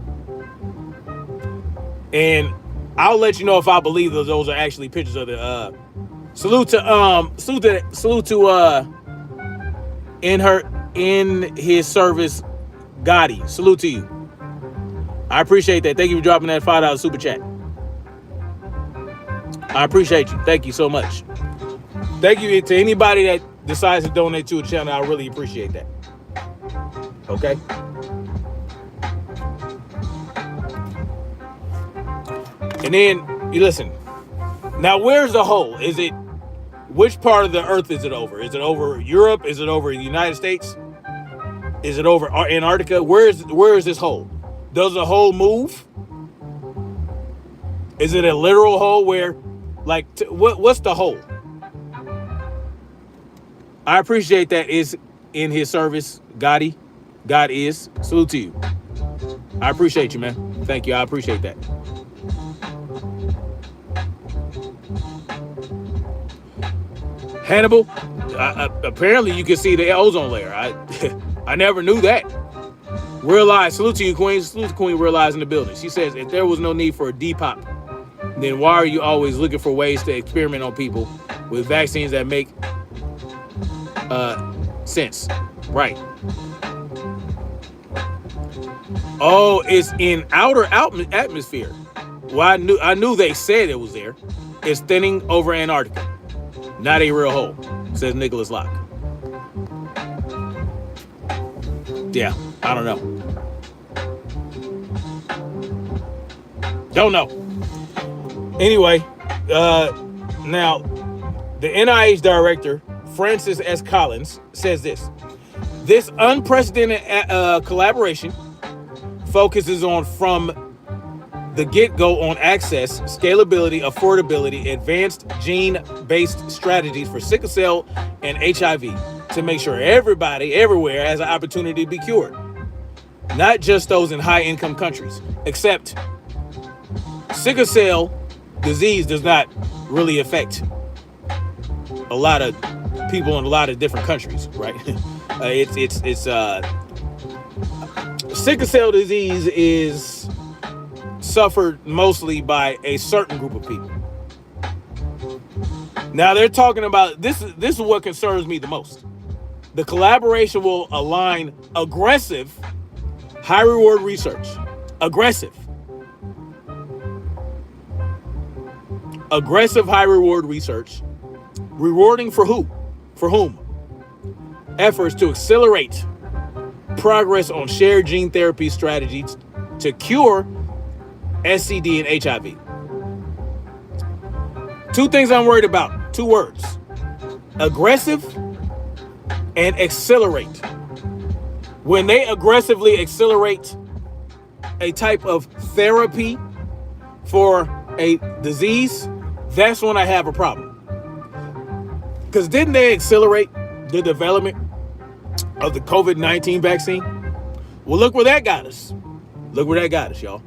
A: And I'll let you know if I believe those are actually pictures of the salute to in his service Gotti. Salute to you. I appreciate that. Thank you for dropping that $5 super chat. I appreciate you. Thank you so much. Thank you to anybody that decides to donate to a channel. I really appreciate that. Okay. And then you listen. Now, where's the hole? Which part of the earth is it over? Is it over Europe? Is it over the United States? Is it over Antarctica? Where is this hole? Does the hole move? Is it a literal hole where, what's the hole? I appreciate that is in his service, Gotti. God is. Salute to you. I appreciate you, man. Thank you. I appreciate that. Hannibal, apparently you can see the ozone layer. I never knew that. Realize, salute to you, Queen. Salute to Queen Realize in the building. She says, if there was no need for a Depop, then why are you always looking for ways to experiment on people with vaccines that make sense? Right. Oh, it's in outer atmosphere. Well, I knew they said it was there. is thinning over Antarctica. Not a real hole, says Nicholas Locke. Yeah, I don't know. Don't know. Anyway, now the NIH director, Francis S. Collins, says this. This unprecedented collaboration focuses on from the get-go on access, scalability, affordability, advanced gene-based strategies for sickle cell and HIV to make sure everybody, everywhere, has an opportunity to be cured. Not just those in high-income countries, except sickle cell disease does not really affect a lot of people in a lot of different countries, right? Sickle cell disease is suffered mostly by a certain group of people. Now they're talking about this is what concerns me the most. The collaboration will align aggressive high reward research. Aggressive high reward research. Rewarding for who? For whom? Efforts to accelerate progress on shared gene therapy strategies to cure SCD and HIV. Two things I'm worried about. Two words. Aggressive and accelerate. When they aggressively accelerate a type of therapy for a disease, that's when I have a problem. Because didn't they accelerate the development of the COVID-19 vaccine? Well, look where that got us. Look where that got us, y'all.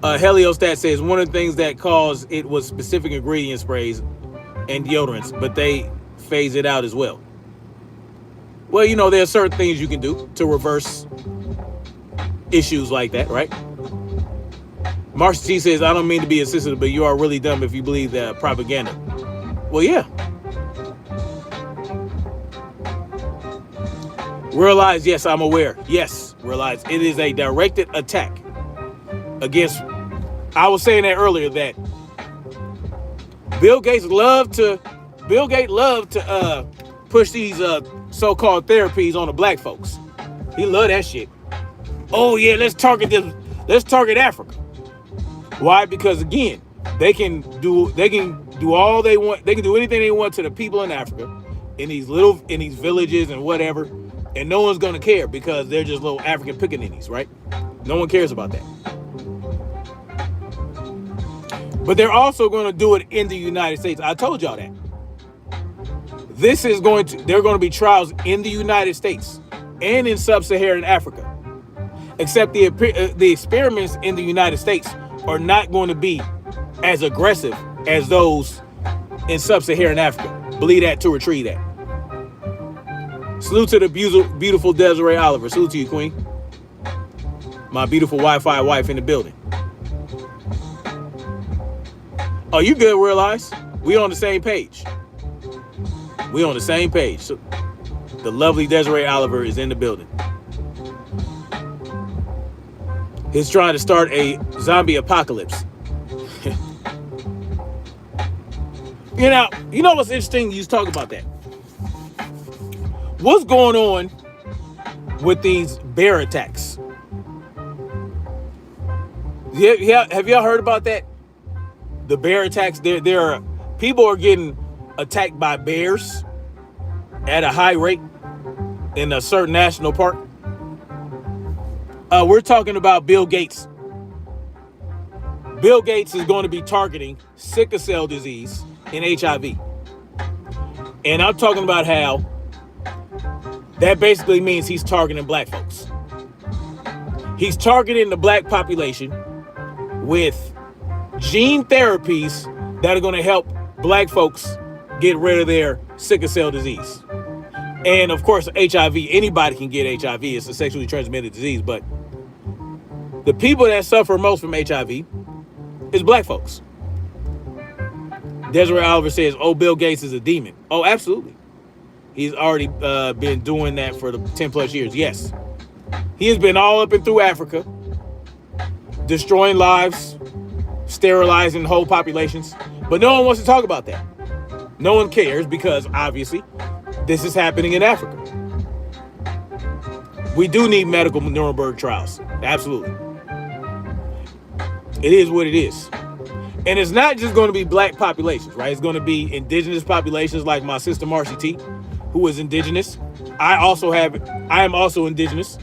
A: Heliostat says one of the things that caused it was specific ingredient sprays and deodorants, but they phase it out as well. Well, you know, there are certain things you can do to reverse issues like that, right? Marcia T says, I don't mean to be insensitive, but you are really dumb if you believe that propaganda. Well, yeah. Realize, yes, I'm aware. Yes, realize it is a directed attack against. I was saying that earlier that Bill Gates loved to push these so-called therapies on the black folks. He loved that shit. Oh yeah, let's target them. Let's target Africa. Why? Because again, they can do all they want. They can do anything they want to the people in Africa, in these villages and whatever, and no one's gonna care because they're just little African pickaninnies, right? No one cares about that. But they're also going to do it in the United States. I told y'all that. There are going to be trials in the United States and in sub-Saharan Africa. Except the experiments in the United States are not going to be as aggressive as those in sub-Saharan Africa. Believe that to retrieve that. Salute to the beautiful Desiree Oliver. Salute to you, Queen. My beautiful Wi-Fi wife in the building. Oh, you good, Realize? We on the same page. We on the same page. So the lovely Desiree Oliver is in the building. He's trying to start a zombie apocalypse. You know what's interesting? You talk about that. What's going on with these bear attacks? Have y'all heard about that? The bear attacks. People are getting attacked by bears at a high rate in a certain national park. We're talking about Bill Gates. Bill Gates is going to be targeting sickle cell disease and HIV. And I'm talking about how that basically means he's targeting black folks. He's targeting the black population with gene therapies that are going to help black folks get rid of their sickle cell disease. And of course, HIV, anybody can get HIV. It's a sexually transmitted disease, but the people that suffer most from HIV is black folks. Desiree Oliver says, oh, Bill Gates is a demon. Oh, absolutely. He's already been doing that for the 10 plus years. Yes. He has been all up and through Africa, destroying lives, sterilizing whole populations. But no one wants to talk about that. No one cares because obviously this is happening in Africa. We do need medical Nuremberg trials. Absolutely. It is what it is. And it's not just going to be black populations, right? It's going to be indigenous populations like my sister Marcy T, who is indigenous. I am also indigenous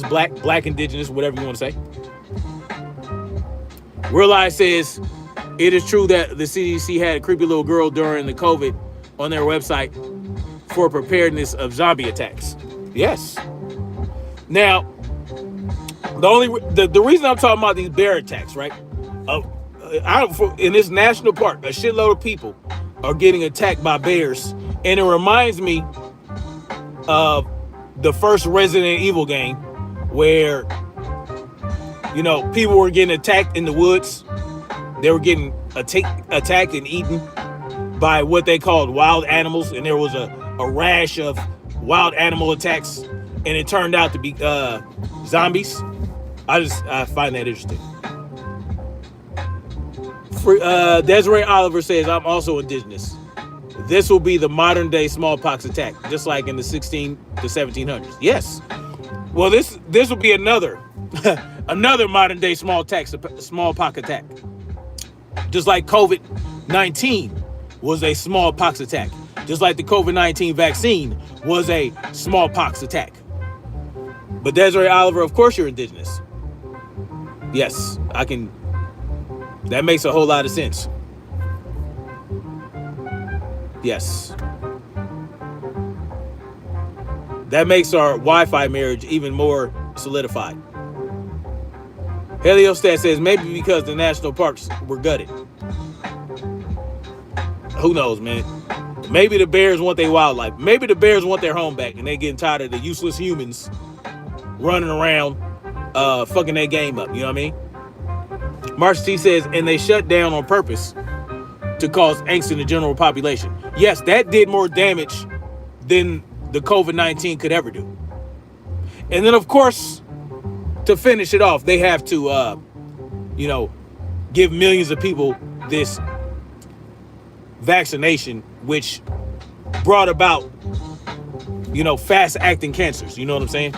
A: black indigenous, whatever you want to say. Real Life says, it is true that the CDC had a creepy little girl during the COVID on their website for preparedness of zombie attacks. Yes. Now, the reason I'm talking about these bear attacks, right? In this national park, a shitload of people are getting attacked by bears, and it reminds me of the first Resident Evil game, where people were getting attacked in the woods. They were getting attacked and eaten by what they called wild animals, and there was a rash of wild animal attacks, and it turned out to be zombies. I find that interesting. Desiree Oliver says, I'm also indigenous. This will be the modern day smallpox attack, just like in the 16 to 1700s. Yes. Well, this will be another modern day smallpox attack. Just like COVID-19 was a smallpox attack. Just like the COVID-19 vaccine was a smallpox attack. But Desiree Oliver, of course you're indigenous. Yes, I can. That makes a whole lot of sense. Yes. That makes our Wi-Fi marriage even more solidified. Heliostat says maybe because the national parks were gutted. Who knows, man? Maybe the bears want their wildlife. Maybe the bears want their home back, and they're getting tired of the useless humans running around, fucking their game up. You know what I mean? Marcia T says, and they shut down on purpose to cause angst in the general population. Yes, that did more damage than the COVID-19 could ever do. And then, of course, to finish it off, they have to, give millions of people this vaccination, which brought about, fast-acting cancers. You know what I'm saying?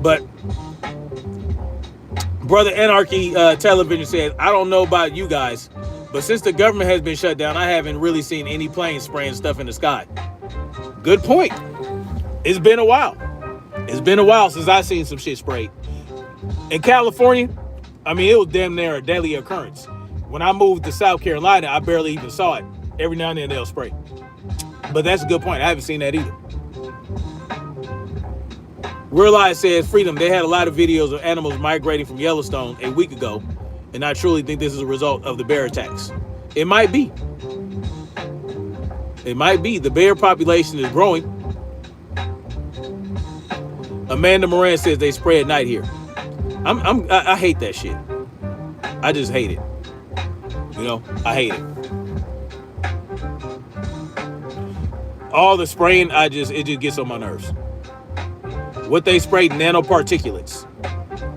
A: But Brother Anarchy Television says, I don't know about you guys, but since the government has been shut down, I haven't really seen any planes spraying stuff in the sky. Good point. It's been a while. It's been a while since I've seen some shit sprayed. In California, it was damn near a daily occurrence. When I moved to South Carolina, I barely even saw it. Every now and then they'll spray. But that's a good point. I haven't seen that either. Real Life says, Freedom, they had a lot of videos of animals migrating from Yellowstone a week ago, and I truly think this is a result of the bear attacks. It might be. It might be. The bear population is growing. Amanda Moran says they spray at night here. I hate that shit. I just hate it. I hate it. All the spraying, it just gets on my nerves. What they sprayed, nanoparticulates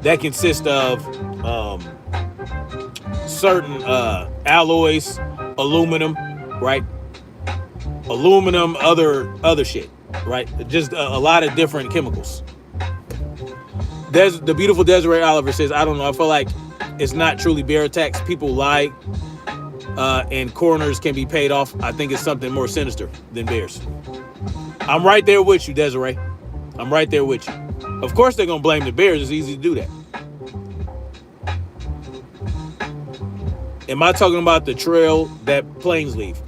A: that consist of certain alloys, aluminum, right? Aluminum, other shit, right? Just a lot of different chemicals. The beautiful Desiree Oliver says, I don't know. I feel like it's not truly bear attacks. People lie, and coroners can be paid off. I think it's something more sinister than bears. I'm right there with you, Desiree. I'm right there with you. Of course they're going to blame the bears. It's easy to do that. Am I talking about the trail that planes leave?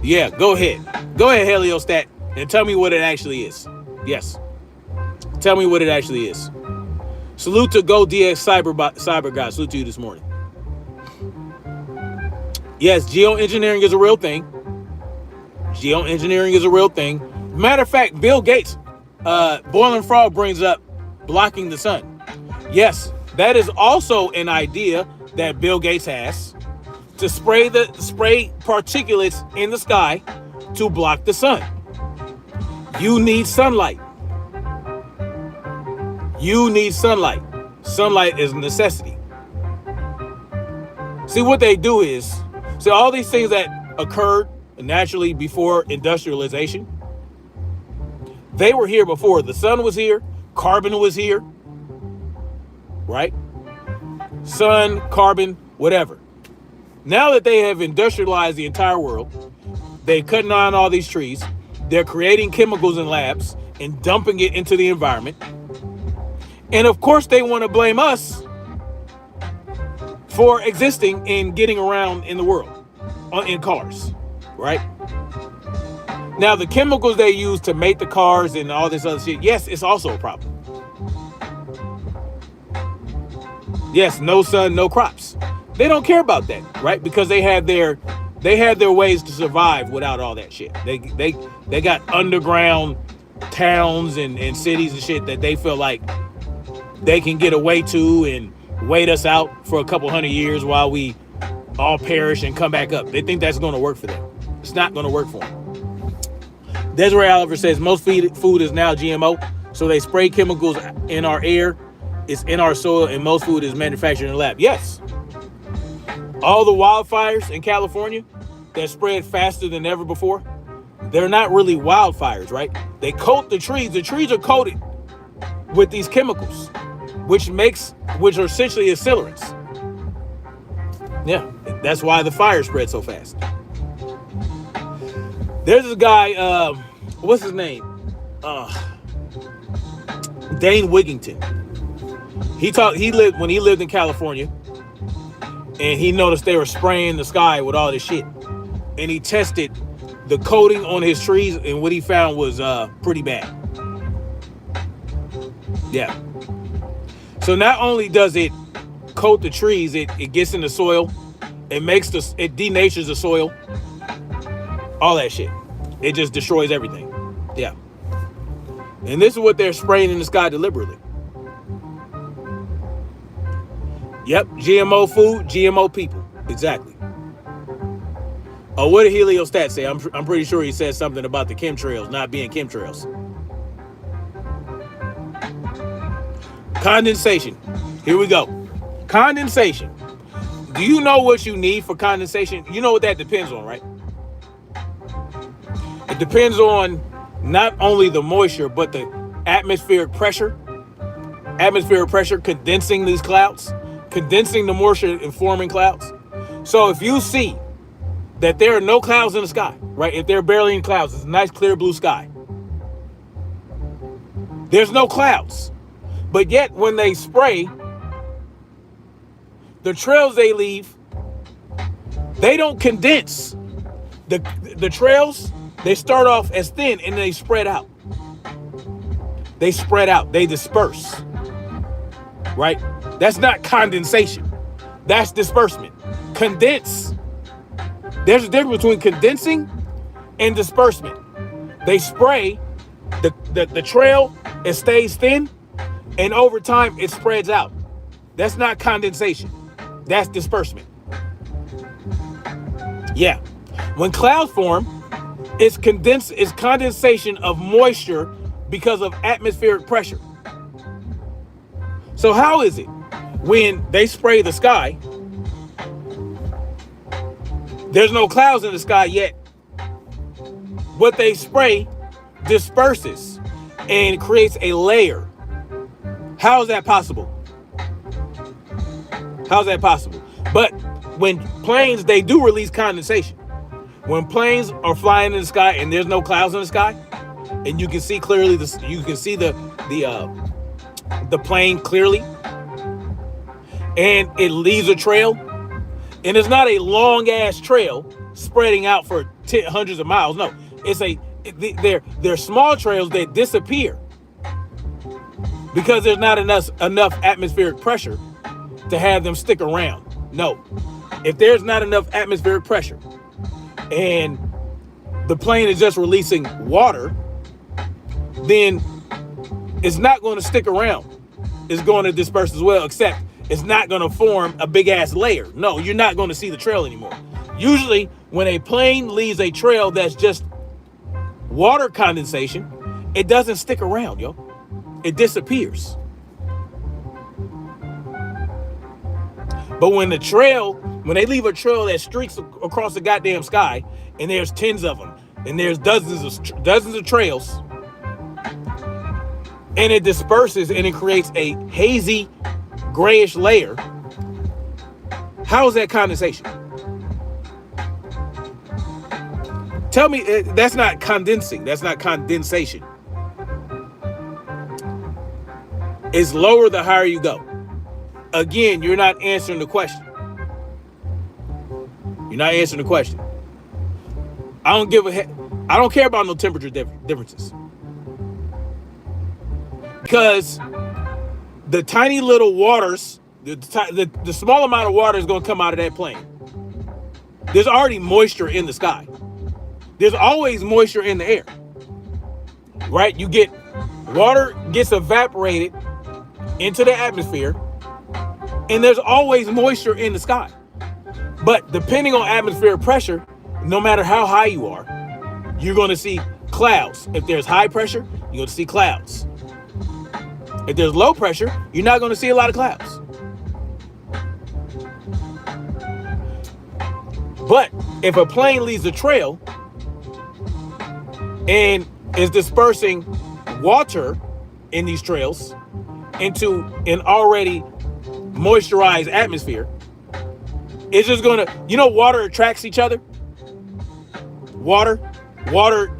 A: Yeah, go ahead. Go ahead, Heliostat, and tell me what it actually is. Yes. Tell me what it actually is. Salute to Go DX Cyber God. Salute to you this morning. Yes, geoengineering is a real thing. Geoengineering is a real thing. Matter of fact, Bill Gates, Boiling Frog brings up blocking the sun. Yes, that is also an idea that Bill Gates has, to spray particulates in the sky to block the sun. You need sunlight. You need sunlight. Sunlight is a necessity. See, what they do is, see, all these things that occurred naturally before industrialization, they were here before. The sun was here, carbon was here, right? Sun, carbon, whatever. Now that they have industrialized the entire world, they're cutting down all these trees, they're creating chemicals in labs and dumping it into the environment. And of course, they want to blame us for existing and getting around in the world, in cars, right? Now, the chemicals they use to make the cars and all this other shit, yes, it's also a problem. Yes, no sun, no crops. They don't care about that, right? Because they had their ways to survive without all that shit. They got underground towns and cities and shit that they feel like they can get away to and wait us out for a couple hundred years while we all perish and come back up. They think that's going to work for them. It's not going to work for them. Desiree Oliver says most food is now GMO, so they spray chemicals in our air, it's in our soil, and most food is manufactured in a lab. Yes. All the wildfires in California that spread faster than ever before, they're not really wildfires, right? They coat the trees. The trees are coated with these chemicals, which are essentially accelerants. Yeah, that's why the fire spread so fast. There's this guy, what's his name? Dane Wigington. When he lived in California, and he noticed they were spraying the sky with all this shit. And he tested the coating on his trees, and what he found was pretty bad. Yeah. So not only does it coat the trees, it gets in the soil, it denatures the soil, all that shit. It just destroys everything. Yeah. And this is what they're spraying in the sky deliberately. Yep, GMO food, GMO people. Exactly. Oh, what did Heliostat say? I'm pretty sure he said something about the chemtrails not being chemtrails. Condensation. Here we go. Condensation. Do you know what you need for condensation? You know what that depends on, right? It depends on not only the moisture, but the atmospheric pressure. Atmospheric pressure condensing these clouds, condensing the moisture and forming clouds. So if you see that there are no clouds in the sky, right? If there are barely any clouds, it's a nice clear blue sky. There's no clouds. But yet when they spray, the trails they leave, they don't condense. The trails, they start off as thin and they spread out. They spread out, they disperse, right? That's not condensation. That's disbursement. Condense. There's a difference between condensing and disbursement. They spray the trail, it stays thin, and over time it spreads out. That's not condensation. That's disbursement. Yeah. When clouds form, it's condensation of moisture because of atmospheric pressure. So how is it when they spray the sky, there's no clouds in the sky yet? What they spray disperses and creates a layer. How is that possible? How's that possible? But when planes, they do release condensation. When planes are flying in the sky and there's no clouds in the sky, and you can see clearly the plane clearly, and it leaves a trail, and it's not a long ass trail spreading out for hundreds of miles. No, they're small trails that disappear because there's not enough atmospheric pressure to have them stick around. No, if there's not enough atmospheric pressure and the plane is just releasing water, then it's not going to stick around. It's going to disperse as well, except it's not going to form a big ass layer. No, you're not going to see the trail anymore. Usually when a plane leaves a trail that's just water condensation, it doesn't stick around, yo. It disappears. But when the trail When they leave a trail that streaks across the goddamn sky, and there's tens of them, and there's dozens of trails, and it disperses and it creates a hazy, grayish layer, how is that condensation? Tell me, that's not condensing. That's not condensation. It's lower the higher you go. Again, you're not answering the question. You're not answering the question. I don't care about no temperature differences. Because the tiny little waters, the small amount of water is going to come out of that plane. There's already moisture in the sky. There's always moisture in the air. Right? Water gets evaporated into the atmosphere, and there's always moisture in the sky. But depending on atmospheric pressure, no matter how high you are, you're going to see clouds. If there's high pressure, you're going to see clouds. If there's low pressure, you're not going to see a lot of clouds. But if a plane leaves a trail and is dispersing water in these trails into an already moisturized atmosphere, it's just going to, water attracts each other. Water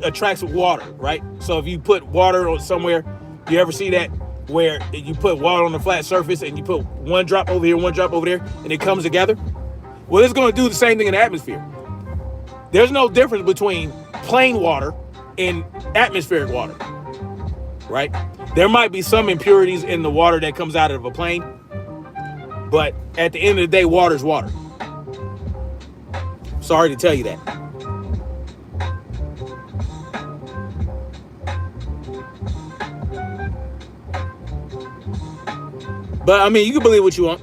A: attracts water, right? So if you put water somewhere, you ever see that where you put water on the flat surface and you put one drop over here, one drop over there, and it comes together? Well, it's going to do the same thing in the atmosphere. There's no difference between plain water and atmospheric water, right? There might be some impurities in the water that comes out of a plane, but at the end of the day, water is water. Sorry to tell you that. But I mean, you can believe what you want.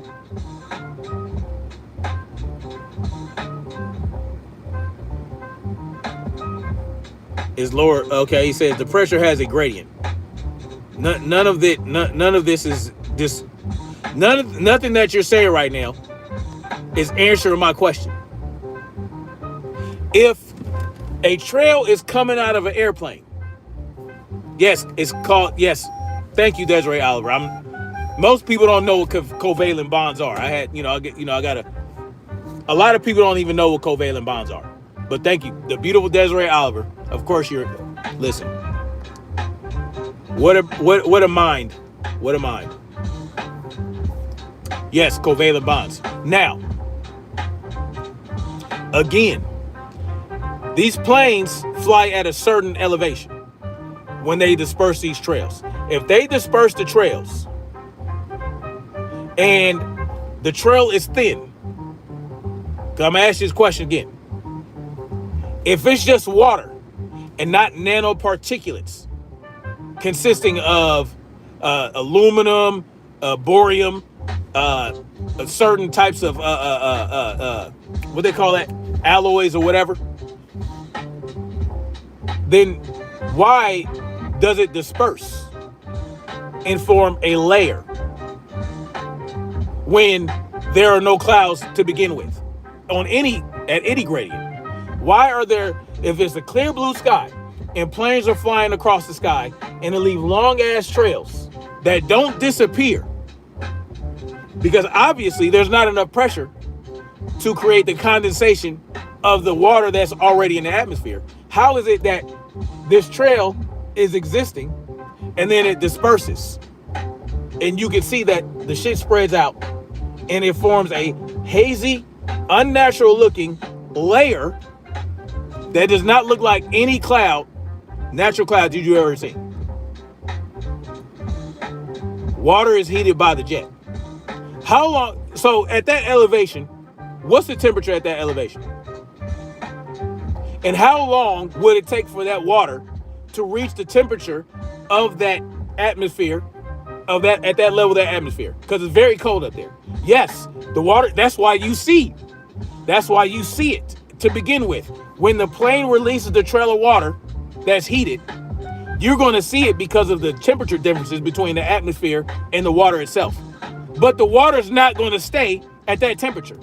A: Is lower. Okay, he says the pressure has a gradient. None of this is this. Nothing that you're saying right now is answering my question. If a trail is coming out of an airplane, yes, it's called. Yes, thank you, Desiree Oliver. Most people don't know what covalent bonds are. A lot of people don't even know what covalent bonds are. But thank you, the beautiful Desiree Oliver. Of course, listen. What a mind. What a mind. Yes, covalent bonds. Now, again, these planes fly at a certain elevation when they disperse these trails. If they disperse the trails and the trail is thin, I'm going to ask you this question again. If it's just water and not nanoparticulates consisting of aluminum, borium, certain types of what they call that, alloys or whatever, then why does it disperse and form a layer when there are no clouds to begin with at any gradient? Why are there, if it's a clear blue sky and planes are flying across the sky and they leave long ass trails that don't disappear, because obviously there's not enough pressure to create the condensation of the water that's already in the atmosphere? How is it that this trail is existing and then it disperses and you can see that the shit spreads out and it forms a hazy, unnatural looking layer that does not look like any natural cloud did you ever see? Water is heated by the jet. How long? So at that elevation, what's the temperature at that elevation? And how long would it take for that water to reach the temperature of that atmosphere, at that level of that atmosphere? Because it's very cold up there. Yes, the water, that's why you see it to begin with. When the plane releases the trail of water that's heated, you're going to see it because of the temperature differences between the atmosphere and the water itself. But the water's not going to stay at that temperature.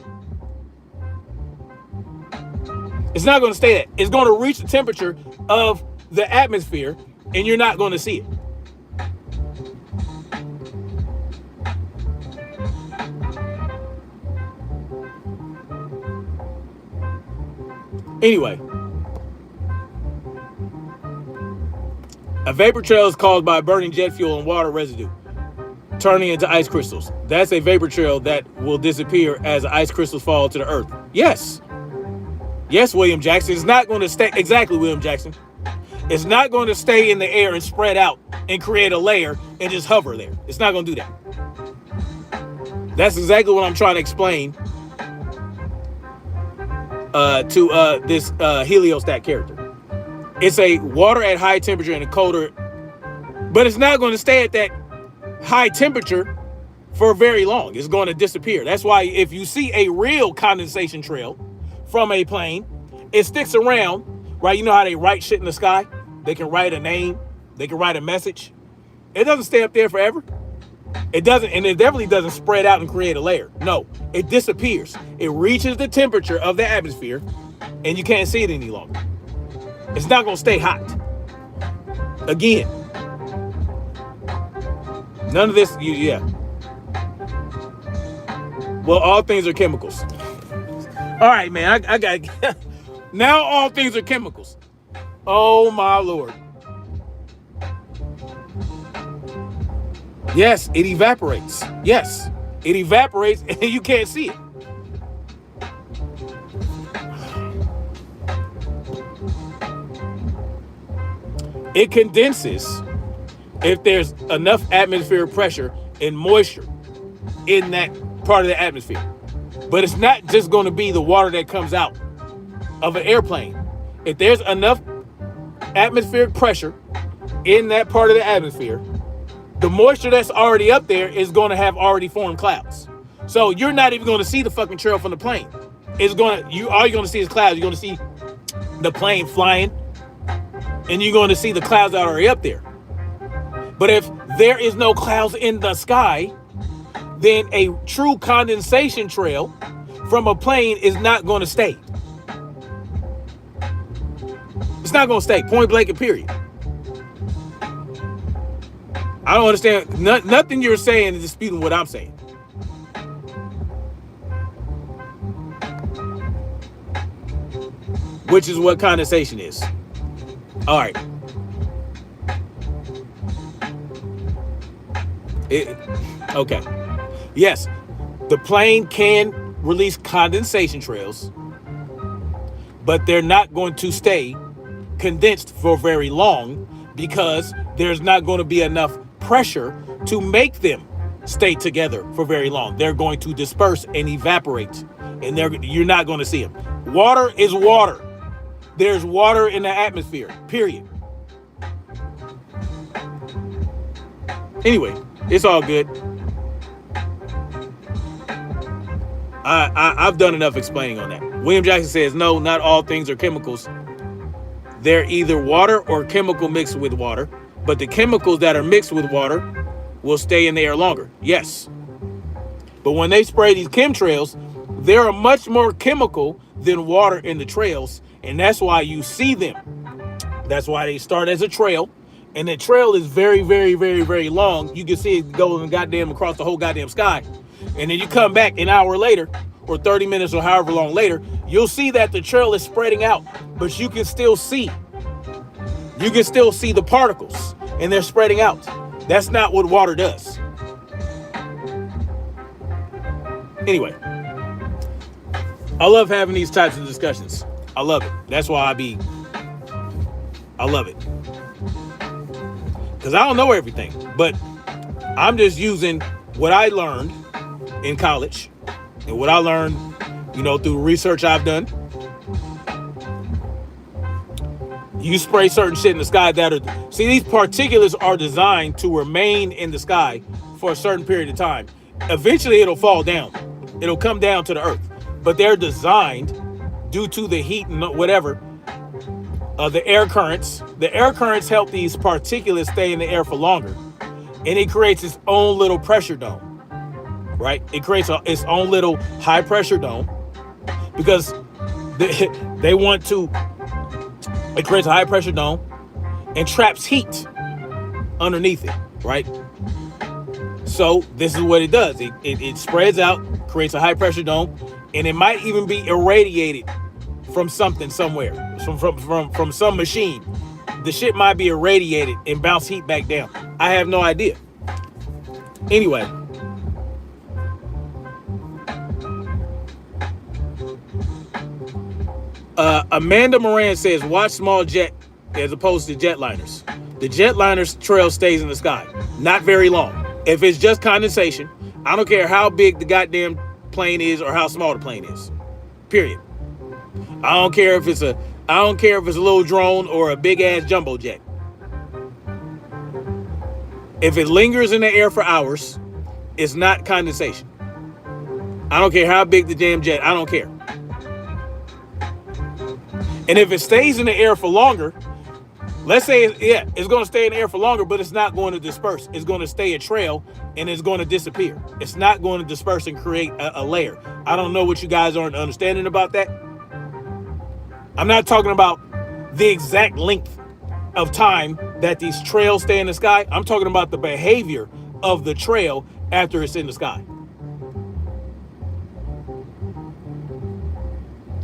A: It's not going to stay that. It's going to reach the temperature of the atmosphere, and you're not going to see it. Anyway, a vapor trail is caused by burning jet fuel and water residue, turning into ice crystals. That's a vapor trail that will disappear as ice crystals fall to the earth. Yes. Yes, William Jackson. It's not going to stay. Exactly, William Jackson. It's not going to stay in the air and spread out and create a layer and just hover there. It's not going to do that. That's exactly what I'm trying to explain to this heliostat character. It's a water at high temperature and a colder, but it's not going to stay at that high temperature for very long. It's going to disappear. That's why if you see a real condensation trail from a plane, it sticks around, right? You know how they write shit in the sky? They can write a name. They can write a message. It doesn't stay up there forever. It doesn't, and it definitely doesn't spread out and create a layer. No, it disappears. It reaches the temperature of the atmosphere, and you can't see it any longer. It's not going to stay hot. Again, none of this, yeah. Well, all things are chemicals. All right, man, I got now all things are chemicals. Oh, my Lord. Yes, it evaporates. Yes, it evaporates and you can't see it. It condenses if there's enough atmospheric pressure and moisture in that part of the atmosphere. But it's not just going to be the water that comes out of an airplane. If there's enough atmospheric pressure in that part of the atmosphere, the moisture that's already up there is going to have already formed clouds. So you're not even going to see the fucking trail from the plane. All you're going to see is clouds. You're going to see the plane flying, and you're going to see the clouds that are already up there. But if there is no clouds in the sky, then a true condensation trail from a plane is not going to stay. It's not going to stay, point blank and period. I don't understand. Nothing you're saying is disputing what I'm saying. Which is what condensation is. All right. Okay. Yes, the plane can release condensation trails, but they're not going to stay condensed for very long because there's not going to be enough pressure to make them stay together for very long. They're going to disperse and evaporate, and you're not going to see them. Water is water. There's water in the atmosphere, period. Anyway, it's all good. I've done enough explaining on that. William Jackson says, no, not all things are chemicals. They're either water or chemical mixed with water, but the chemicals that are mixed with water will stay in the air longer. Yes. But when they spray these chemtrails, there are much more chemical than water in the trails, and that's why you see them. That's why they start as a trail, and the trail is very, very, very, very long. You can see it going goddamn across the whole goddamn sky. And then you come back an hour later or 30 minutes or however long later, you'll see that the trail is spreading out, but you can still see. You can still see the particles and they're spreading out. That's not what water does. Anyway, I love having these types of discussions. I love it. That's why I love it. Because I don't know everything, but I'm just using what I learned in college and what I learned, through research I've done. You spray certain shit in the sky these particulates are designed to remain in the sky for a certain period of time. Eventually it'll fall down. It'll come down to the earth, but they're designed due to the heat and whatever, the air currents. The air currents help these particulates stay in the air for longer, and it creates its own little pressure dome. Right? It creates its own little high pressure dome because They want to. It creates a high pressure dome and traps heat underneath it, right? So this is what it does. It spreads out, creates a high pressure dome, and it might even be irradiated from something somewhere, from some machine. The shit might be irradiated and bounce heat back down. I have no idea. Anyway. Amanda Moran says, watch small jet as opposed to jetliners. The jetliners trail stays in the sky. Not very long. If it's just condensation, I don't care how big the goddamn plane is or how small the plane is. Period. I don't care if it's a little drone or a big ass jumbo jet. If it lingers in the air for hours, it's not condensation. I don't care how big the damn jet, I don't care. And if it stays in the air for longer, let's say, it's going to stay in the air for longer, but it's not going to disperse. It's going to stay a trail and it's going to disappear. It's not going to disperse and create a layer. I don't know what you guys aren't understanding about that. I'm not talking about the exact length of time that these trails stay in the sky. I'm talking about the behavior of the trail after it's in the sky.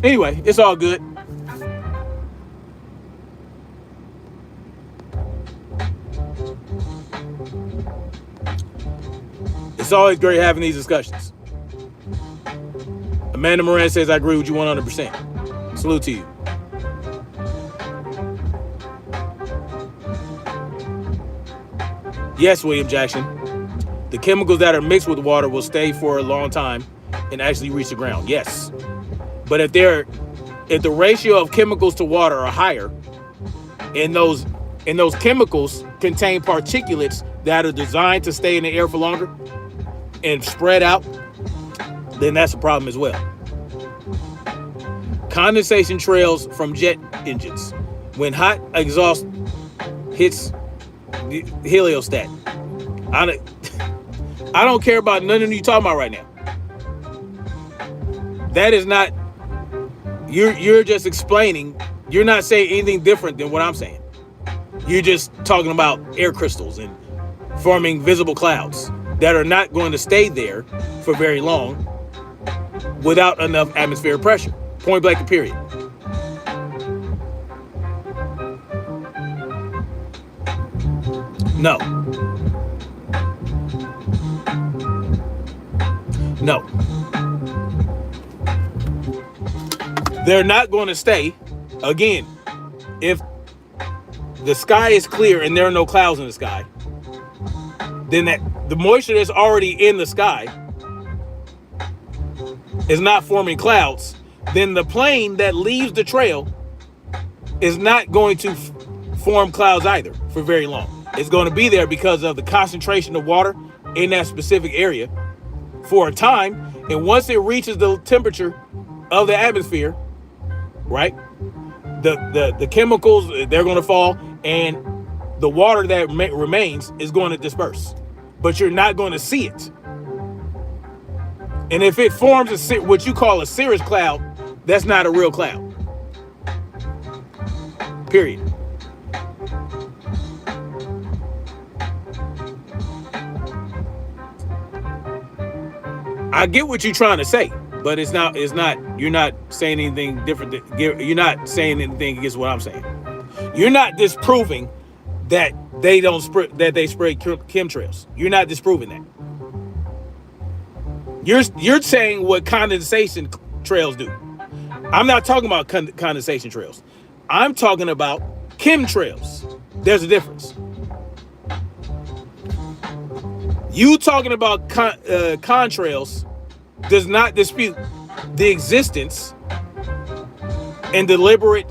A: Anyway, it's all good. It's always great having these discussions. Amanda Moran says, I agree with you 100%. Salute to you. Yes, William Jackson. The chemicals that are mixed with water will stay for a long time and actually reach the ground. Yes. But if the ratio of chemicals to water are higher, and those chemicals contain particulates that are designed to stay in the air for longer and spread out, then that's a problem as well. Condensation trails from jet engines. When hot exhaust hits the heliostat. I don't care about none of you talking about right now. That is not, you're just explaining, you're not saying anything different than what I'm saying. You're just talking about air crystals and forming visible clouds that are not going to stay there for very long without enough atmospheric pressure. Point blank and period. No. No. They're not going to stay. Again, if the sky is clear and there are no clouds in the sky, then the moisture that's already in the sky is not forming clouds, then the plane that leaves the trail is not going to form clouds either for very long. It's going to be there because of the concentration of water in that specific area for a time. And once it reaches the temperature of the atmosphere, right, the chemicals, they're going to fall, and the water that remains is going to disperse. But you're not going to see it. And if it forms what you call a cirrus cloud, that's not a real cloud. Period. I get what you're trying to say, but it's not, you're not saying anything different. You're not saying anything against what I'm saying. You're not disproving that they spray chemtrails. You're not disproving that. You're saying what condensation trails do. I'm not talking about condensation trails. I'm talking about chemtrails. There's a difference. You talking about contrails does not dispute the existence and the deliberate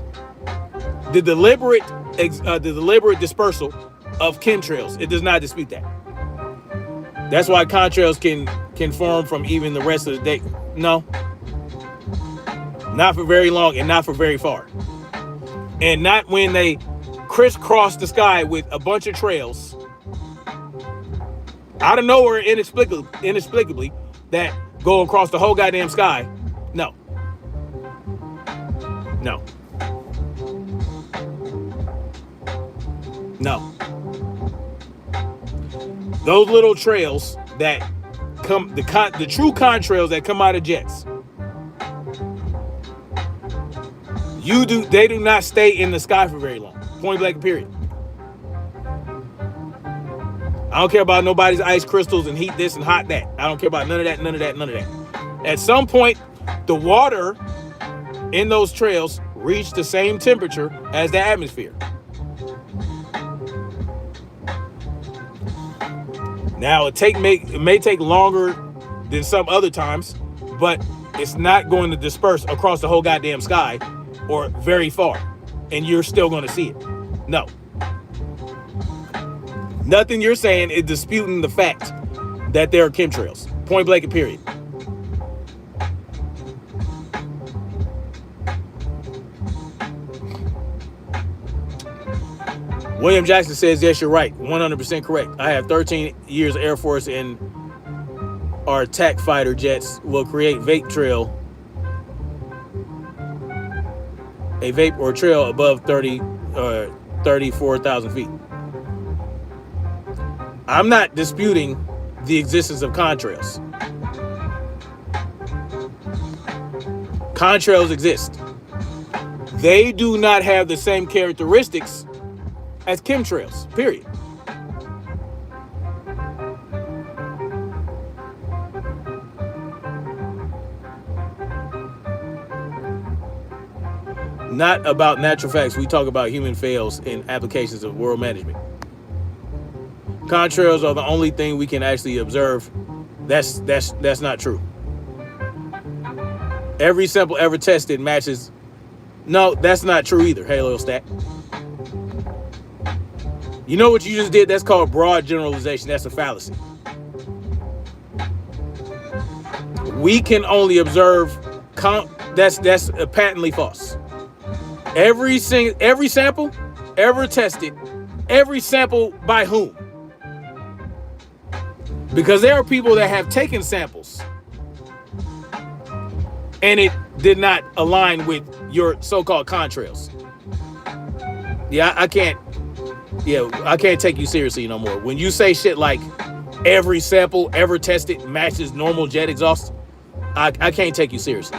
A: dispersal of chemtrails. It does not dispute that. That's why contrails can form from even the rest of the day. No, not for very long and not for very far, and not when they crisscross the sky with a bunch of trails out of nowhere, inexplicably, that go across the whole goddamn sky. No. No. No. Those little trails that come, the true contrails that come out of jets, they do not stay in the sky for very long. Point blank, period. I don't care about nobody's ice crystals and heat this and hot that. I don't care about none of that, none of that, none of that. At some point, the water in those trails reach the same temperature as the atmosphere. Now, it may take longer than some other times, but it's not going to disperse across the whole goddamn sky or very far, and you're still going to see it. No. Nothing you're saying is disputing the fact that there are chemtrails. Point blank and period. William Jackson says, yes, you're right. 100% correct. I have 13 years Air Force, and our attack fighter jets will create vape trail. A vape or trail above 34,000 feet. I'm not disputing the existence of contrails. Contrails exist. They do not have the same characteristics as chemtrails, period. Not about natural facts. We talk about human fails in applications of world management. Contrails are the only thing we can actually observe. That's not true. Every sample ever tested matches. No, that's not true either. Halo stat. You know what you just did? That's called broad generalization. That's a fallacy. We can only observe. That's patently false. Every sample ever tested. Every sample by whom? Because there are people that have taken samples and it did not align with your so-called contrails. Yeah, I can't take you seriously no more. When you say shit like every sample ever tested matches normal jet exhaust, I can't take you seriously.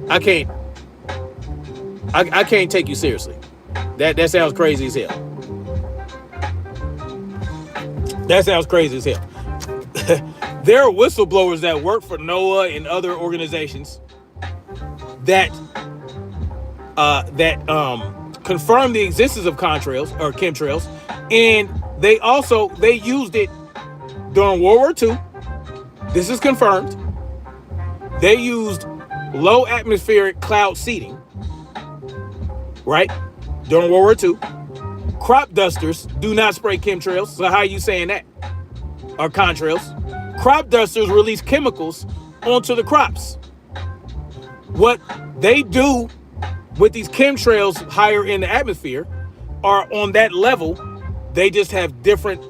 A: I can't take you seriously. That sounds crazy as hell. That sounds crazy as hell. There are whistleblowers that work for NOAA and other organizations that confirm the existence of contrails or chemtrails, and they used it during World War II. This is confirmed. They used low atmospheric cloud seeding, right, during World War II. Crop dusters do not spray chemtrails. So how are you saying that? Or contrails? Crop dusters release chemicals onto the crops. What they do with these chemtrails higher in the atmosphere are on that level. They just have different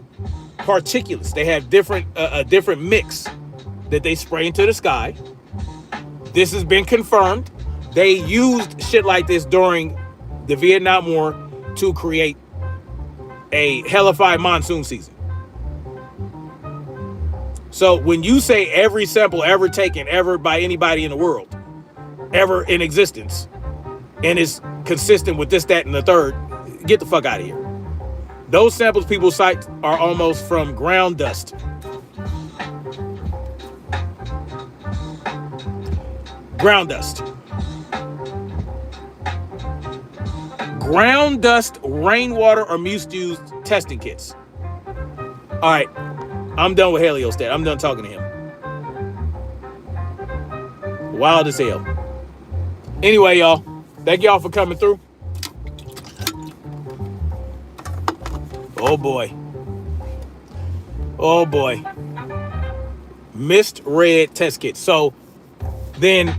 A: particulates. They have a different mix that they spray into the sky. This has been confirmed. They used shit like this during the Vietnam War to create a hellified monsoon season. So when you say every sample ever taken ever by anybody in the world, ever in existence, and is consistent with this, that, and the third, get the fuck out of here. Those samples people cite are almost from ground dust. Ground dust. Ground dust, rainwater, or muse-used testing kits. All right, I'm done with Heliostat. I'm done talking to him. Wild as hell. Anyway, y'all, thank y'all for coming through. Oh boy. Oh boy. Misread test kits. So then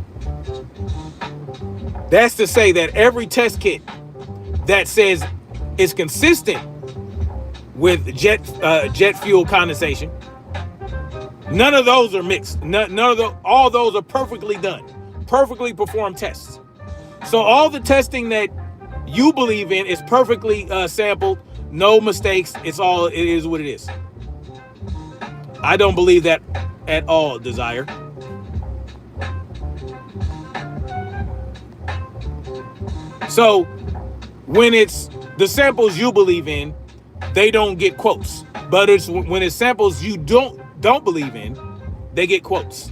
A: that's to say that every test kit that says it's consistent with jet fuel condensation, none of those are mixed. None of all those are perfectly done, perfectly performed tests. So all the testing that you believe in is perfectly sampled, no mistakes. It is what it is. I don't believe that at all, Desire. So when it's the samples you believe in, they don't get quotes. But it's when it's samples you don't believe in, they get quotes.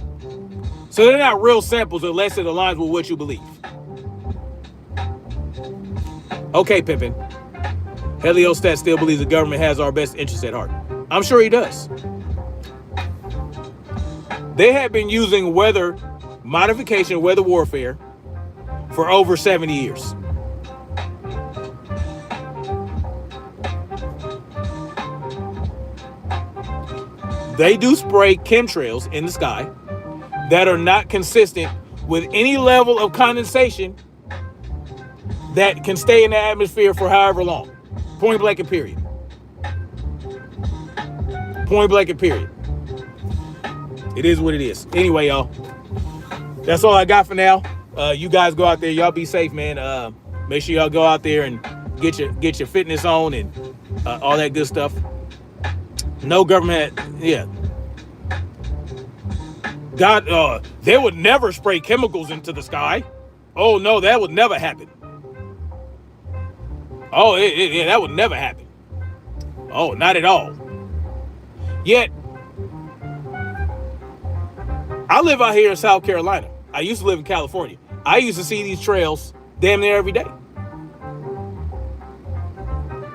A: So they're not real samples unless it aligns with what you believe. Okay, Pippin. Heliostat still believes the government has our best interests at heart. I'm sure he does. They have been using weather modification, weather warfare for over 70 years. They do spray chemtrails in the sky that are not consistent with any level of condensation that can stay in the atmosphere for however long. Point blank and period. Point blank and period. It is what it is. Anyway, y'all, that's all I got for now. You guys go out there. Y'all be safe, man. Make sure y'all go out there and get your fitness on and all that good stuff. No government, yeah. God, they would never spray chemicals into the sky. Oh no, that would never happen. Oh, yeah, that would never happen. Oh, not at all. Yet, I live out here in South Carolina. I used to live in California. I used to see these trails damn near every day.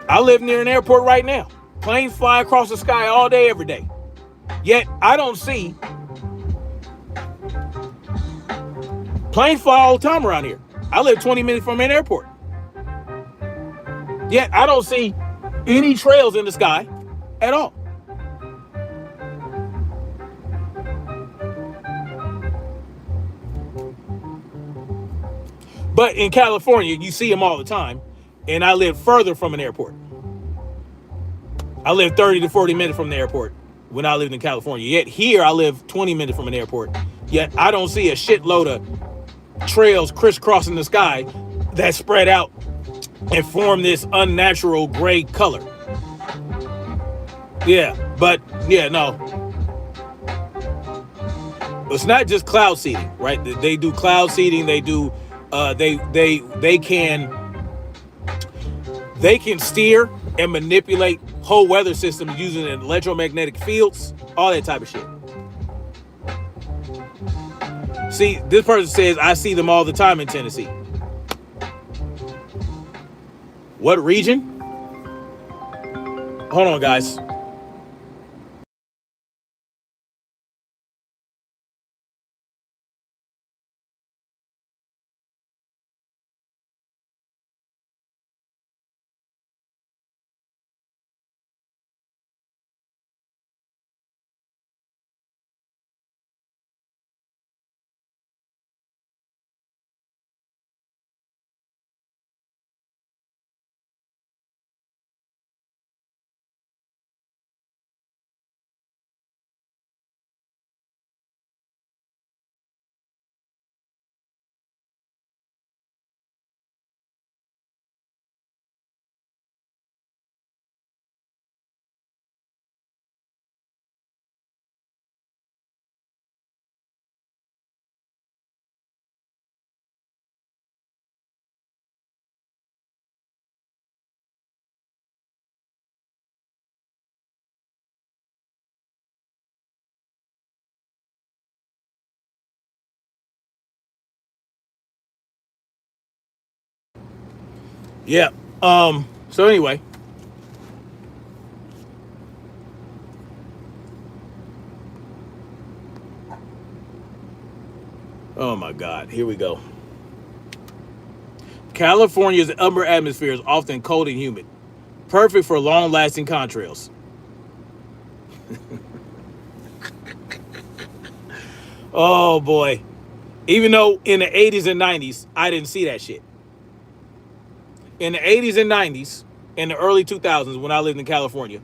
A: I live near an airport right now. Planes fly across the sky all day, every day. Yet, I don't see planes fly all the time around here. I live 20 minutes from an airport. Yet, I don't see any trails in the sky at all. But in California, you see them all the time. And I live further from an airport. I live 30 to 40 minutes from the airport when I lived in California. Yet here I live 20 minutes from an airport. Yet I don't see a shitload of trails crisscrossing the sky that spread out and form this unnatural gray color. Yeah, but yeah, no. It's not just cloud seeding, right? They do cloud seeding. They do. They can steer and manipulate whole weather systems using electromagnetic fields, all that type of shit. See, this person says, I see them all the time in Tennessee. What region? Hold on, guys. Yeah. So anyway. Oh my God. Here we go. California's upper atmosphere is often cold and humid, perfect for long-lasting contrails. Oh boy. Even though in the 80s and 90s, I didn't see that shit. In the 80s and 90s, in the early 2000s, when I lived in California,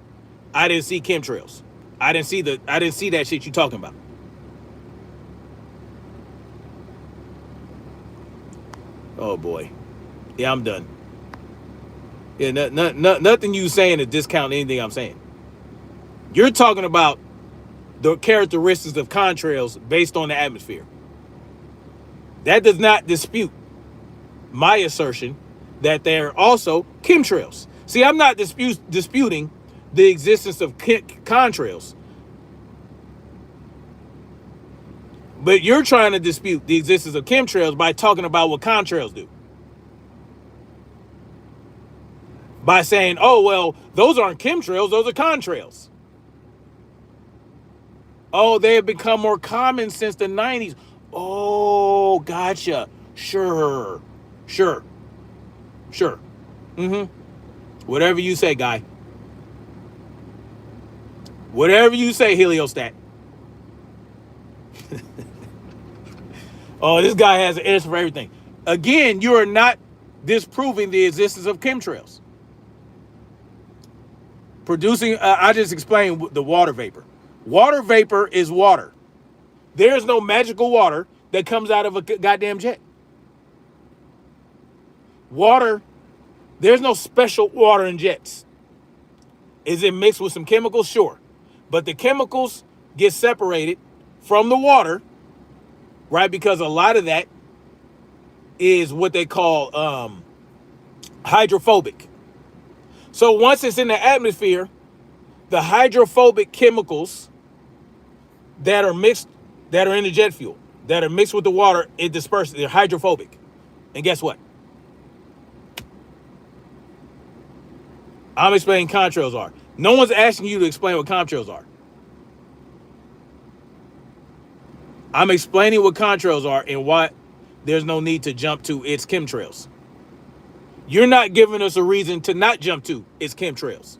A: I didn't see chemtrails. I didn't see that shit you talking about. Oh boy. Yeah, I'm done. Yeah, nothing you saying to discount anything I'm saying. You're talking about the characteristics of contrails based on the atmosphere. That does not dispute my assertion that they're also chemtrails. See, I'm not disputing the existence of contrails, but you're trying to dispute the existence of chemtrails by talking about what contrails do. By saying, oh, well, those aren't chemtrails, those are contrails. Oh, they have become more common since the 90s. Oh, gotcha. Sure. Sure. Sure. Mm-hmm. Whatever you say, guy. Whatever you say, heliostat. Oh, this guy has an answer for everything. Again, you are not disproving the existence of chemtrails. Producing, I just explained the water vapor. Water vapor is water. There's no magical water that comes out of a goddamn jet. Water, there's no special water in jets. Is it mixed with some chemicals? Sure. But the chemicals get separated from the water, right? Because a lot of that is what they call hydrophobic. So once it's in the atmosphere, the hydrophobic chemicals that are mixed, that are in the jet fuel, that are mixed with the water, it disperses. They're hydrophobic. And guess what? I'm explaining contrails are. No one's asking you to explain what contrails are. I'm explaining what contrails are and why there's no need to jump to its chemtrails. You're not giving us a reason to not jump to its chemtrails.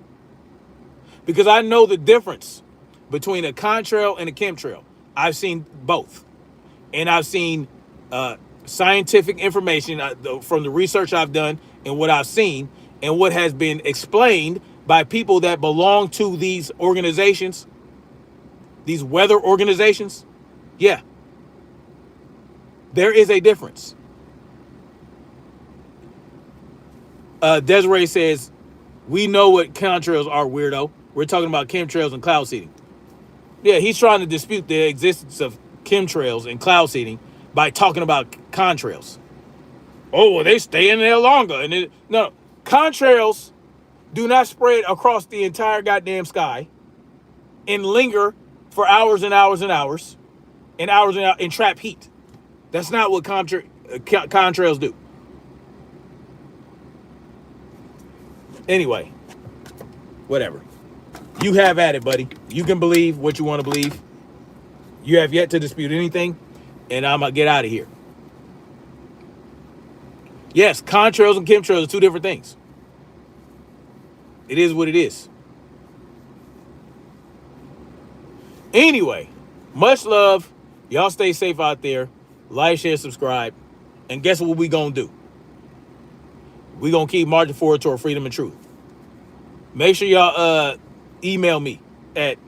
A: Because I know the difference between a contrail and a chemtrail. I've seen both. And I've seen scientific information from the research I've done and what I've seen and what has been explained by people that belong to these organizations, these weather organizations. Yeah, there is a difference. Desiree says, we know what contrails are, weirdo. We're talking about chemtrails and cloud seeding. Yeah, he's trying to dispute the existence of chemtrails and cloud seeding by talking about contrails. Oh, well, they stay in there longer. And no, contrails do not spread across the entire goddamn sky and linger for hours and hours and hours and hours and trap heat. That's not what contrails do. Anyway, whatever. You have at it, buddy. You can believe what you want to believe. You have yet to dispute anything, and I'm going to get out of here. Yes, contrails and chemtrails are two different things. It is what it is. Anyway, much love. Y'all stay safe out there. Like, share, subscribe. And guess what we going to do? We going to keep marching forward toward freedom and truth. Make sure y'all email me at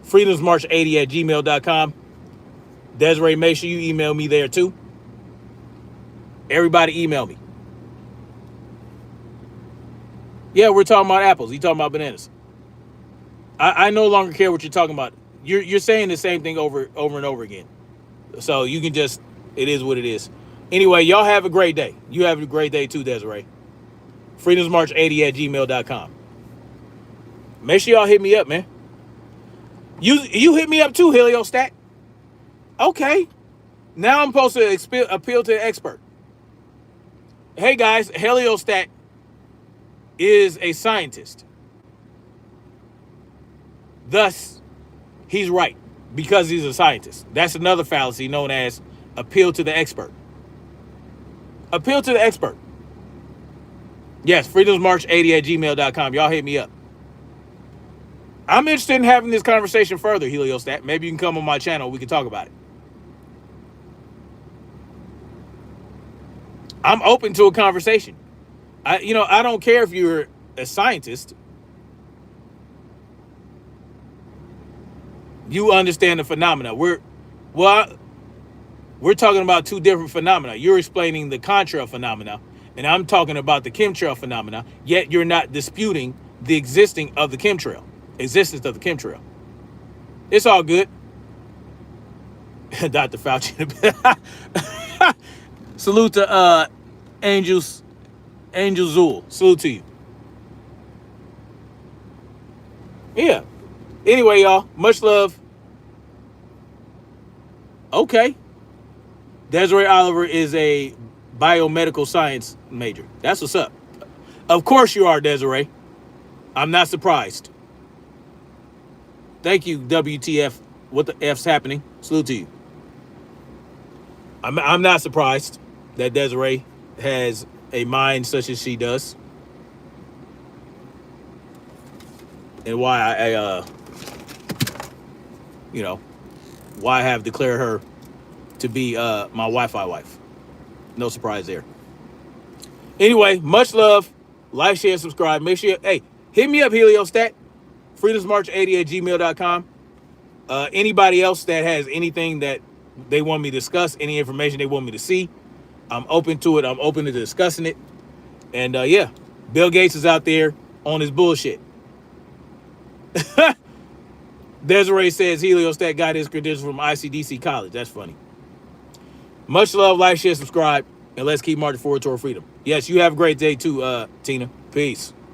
A: freedomsmarch80@gmail.com. Desiree, make sure you email me there too. Everybody email me. Yeah, we're talking about apples. You talking about bananas. I no longer care what you're talking about. You're saying the same thing over and over again. So you can just, it is what it is. Anyway, y'all have a great day. You have a great day too, Desiree. freedomsmarch80@gmail.com. Make sure y'all hit me up, man. You hit me up too, Heliostat. Okay. Now I'm supposed to appeal to the expert. Hey guys, Heliostat is a scientist. Thus, he's right because he's a scientist. That's another fallacy known as appeal to the expert. Appeal to the expert. Yes, freedomsmarch80@gmail.com. Y'all hit me up. I'm interested in having this conversation further, Heliostat. Maybe you can come on my channel. We can talk about it. I'm open to a conversation. I don't care if you're a scientist. You understand the phenomena. We're talking about two different phenomena. You're explaining the contrail phenomena, and I'm talking about the chemtrail phenomena, yet you're not disputing the existence of the chemtrail. It's all good. Dr. Fauci. Salute to Angel Zul. Salute to you. Yeah. Anyway, y'all, much love. Okay. Desiree Oliver is a biomedical science major. That's what's up. Of course you are, Desiree. I'm not surprised. Thank you, WTF. What the F's happening? Salute to you. I'm not surprised that Desiree has a mind such as she does. And why why I have declared her to be my Wi-Fi wife. No surprise there. Anyway, much love. Like, share, subscribe. Make sure, hey, hit me up, Heliostat. freedomsmarch80@gmail.com. Anybody else that has anything that they want me to discuss, any information they want me to see, I'm open to it. I'm open to discussing it. And yeah, Bill Gates is out there on his bullshit. Desiree says Heliostat got his credentials from ICDC College. That's funny. Much love, like, share, subscribe, and let's keep marching forward toward freedom. Yes, you have a great day too, Tina. Peace.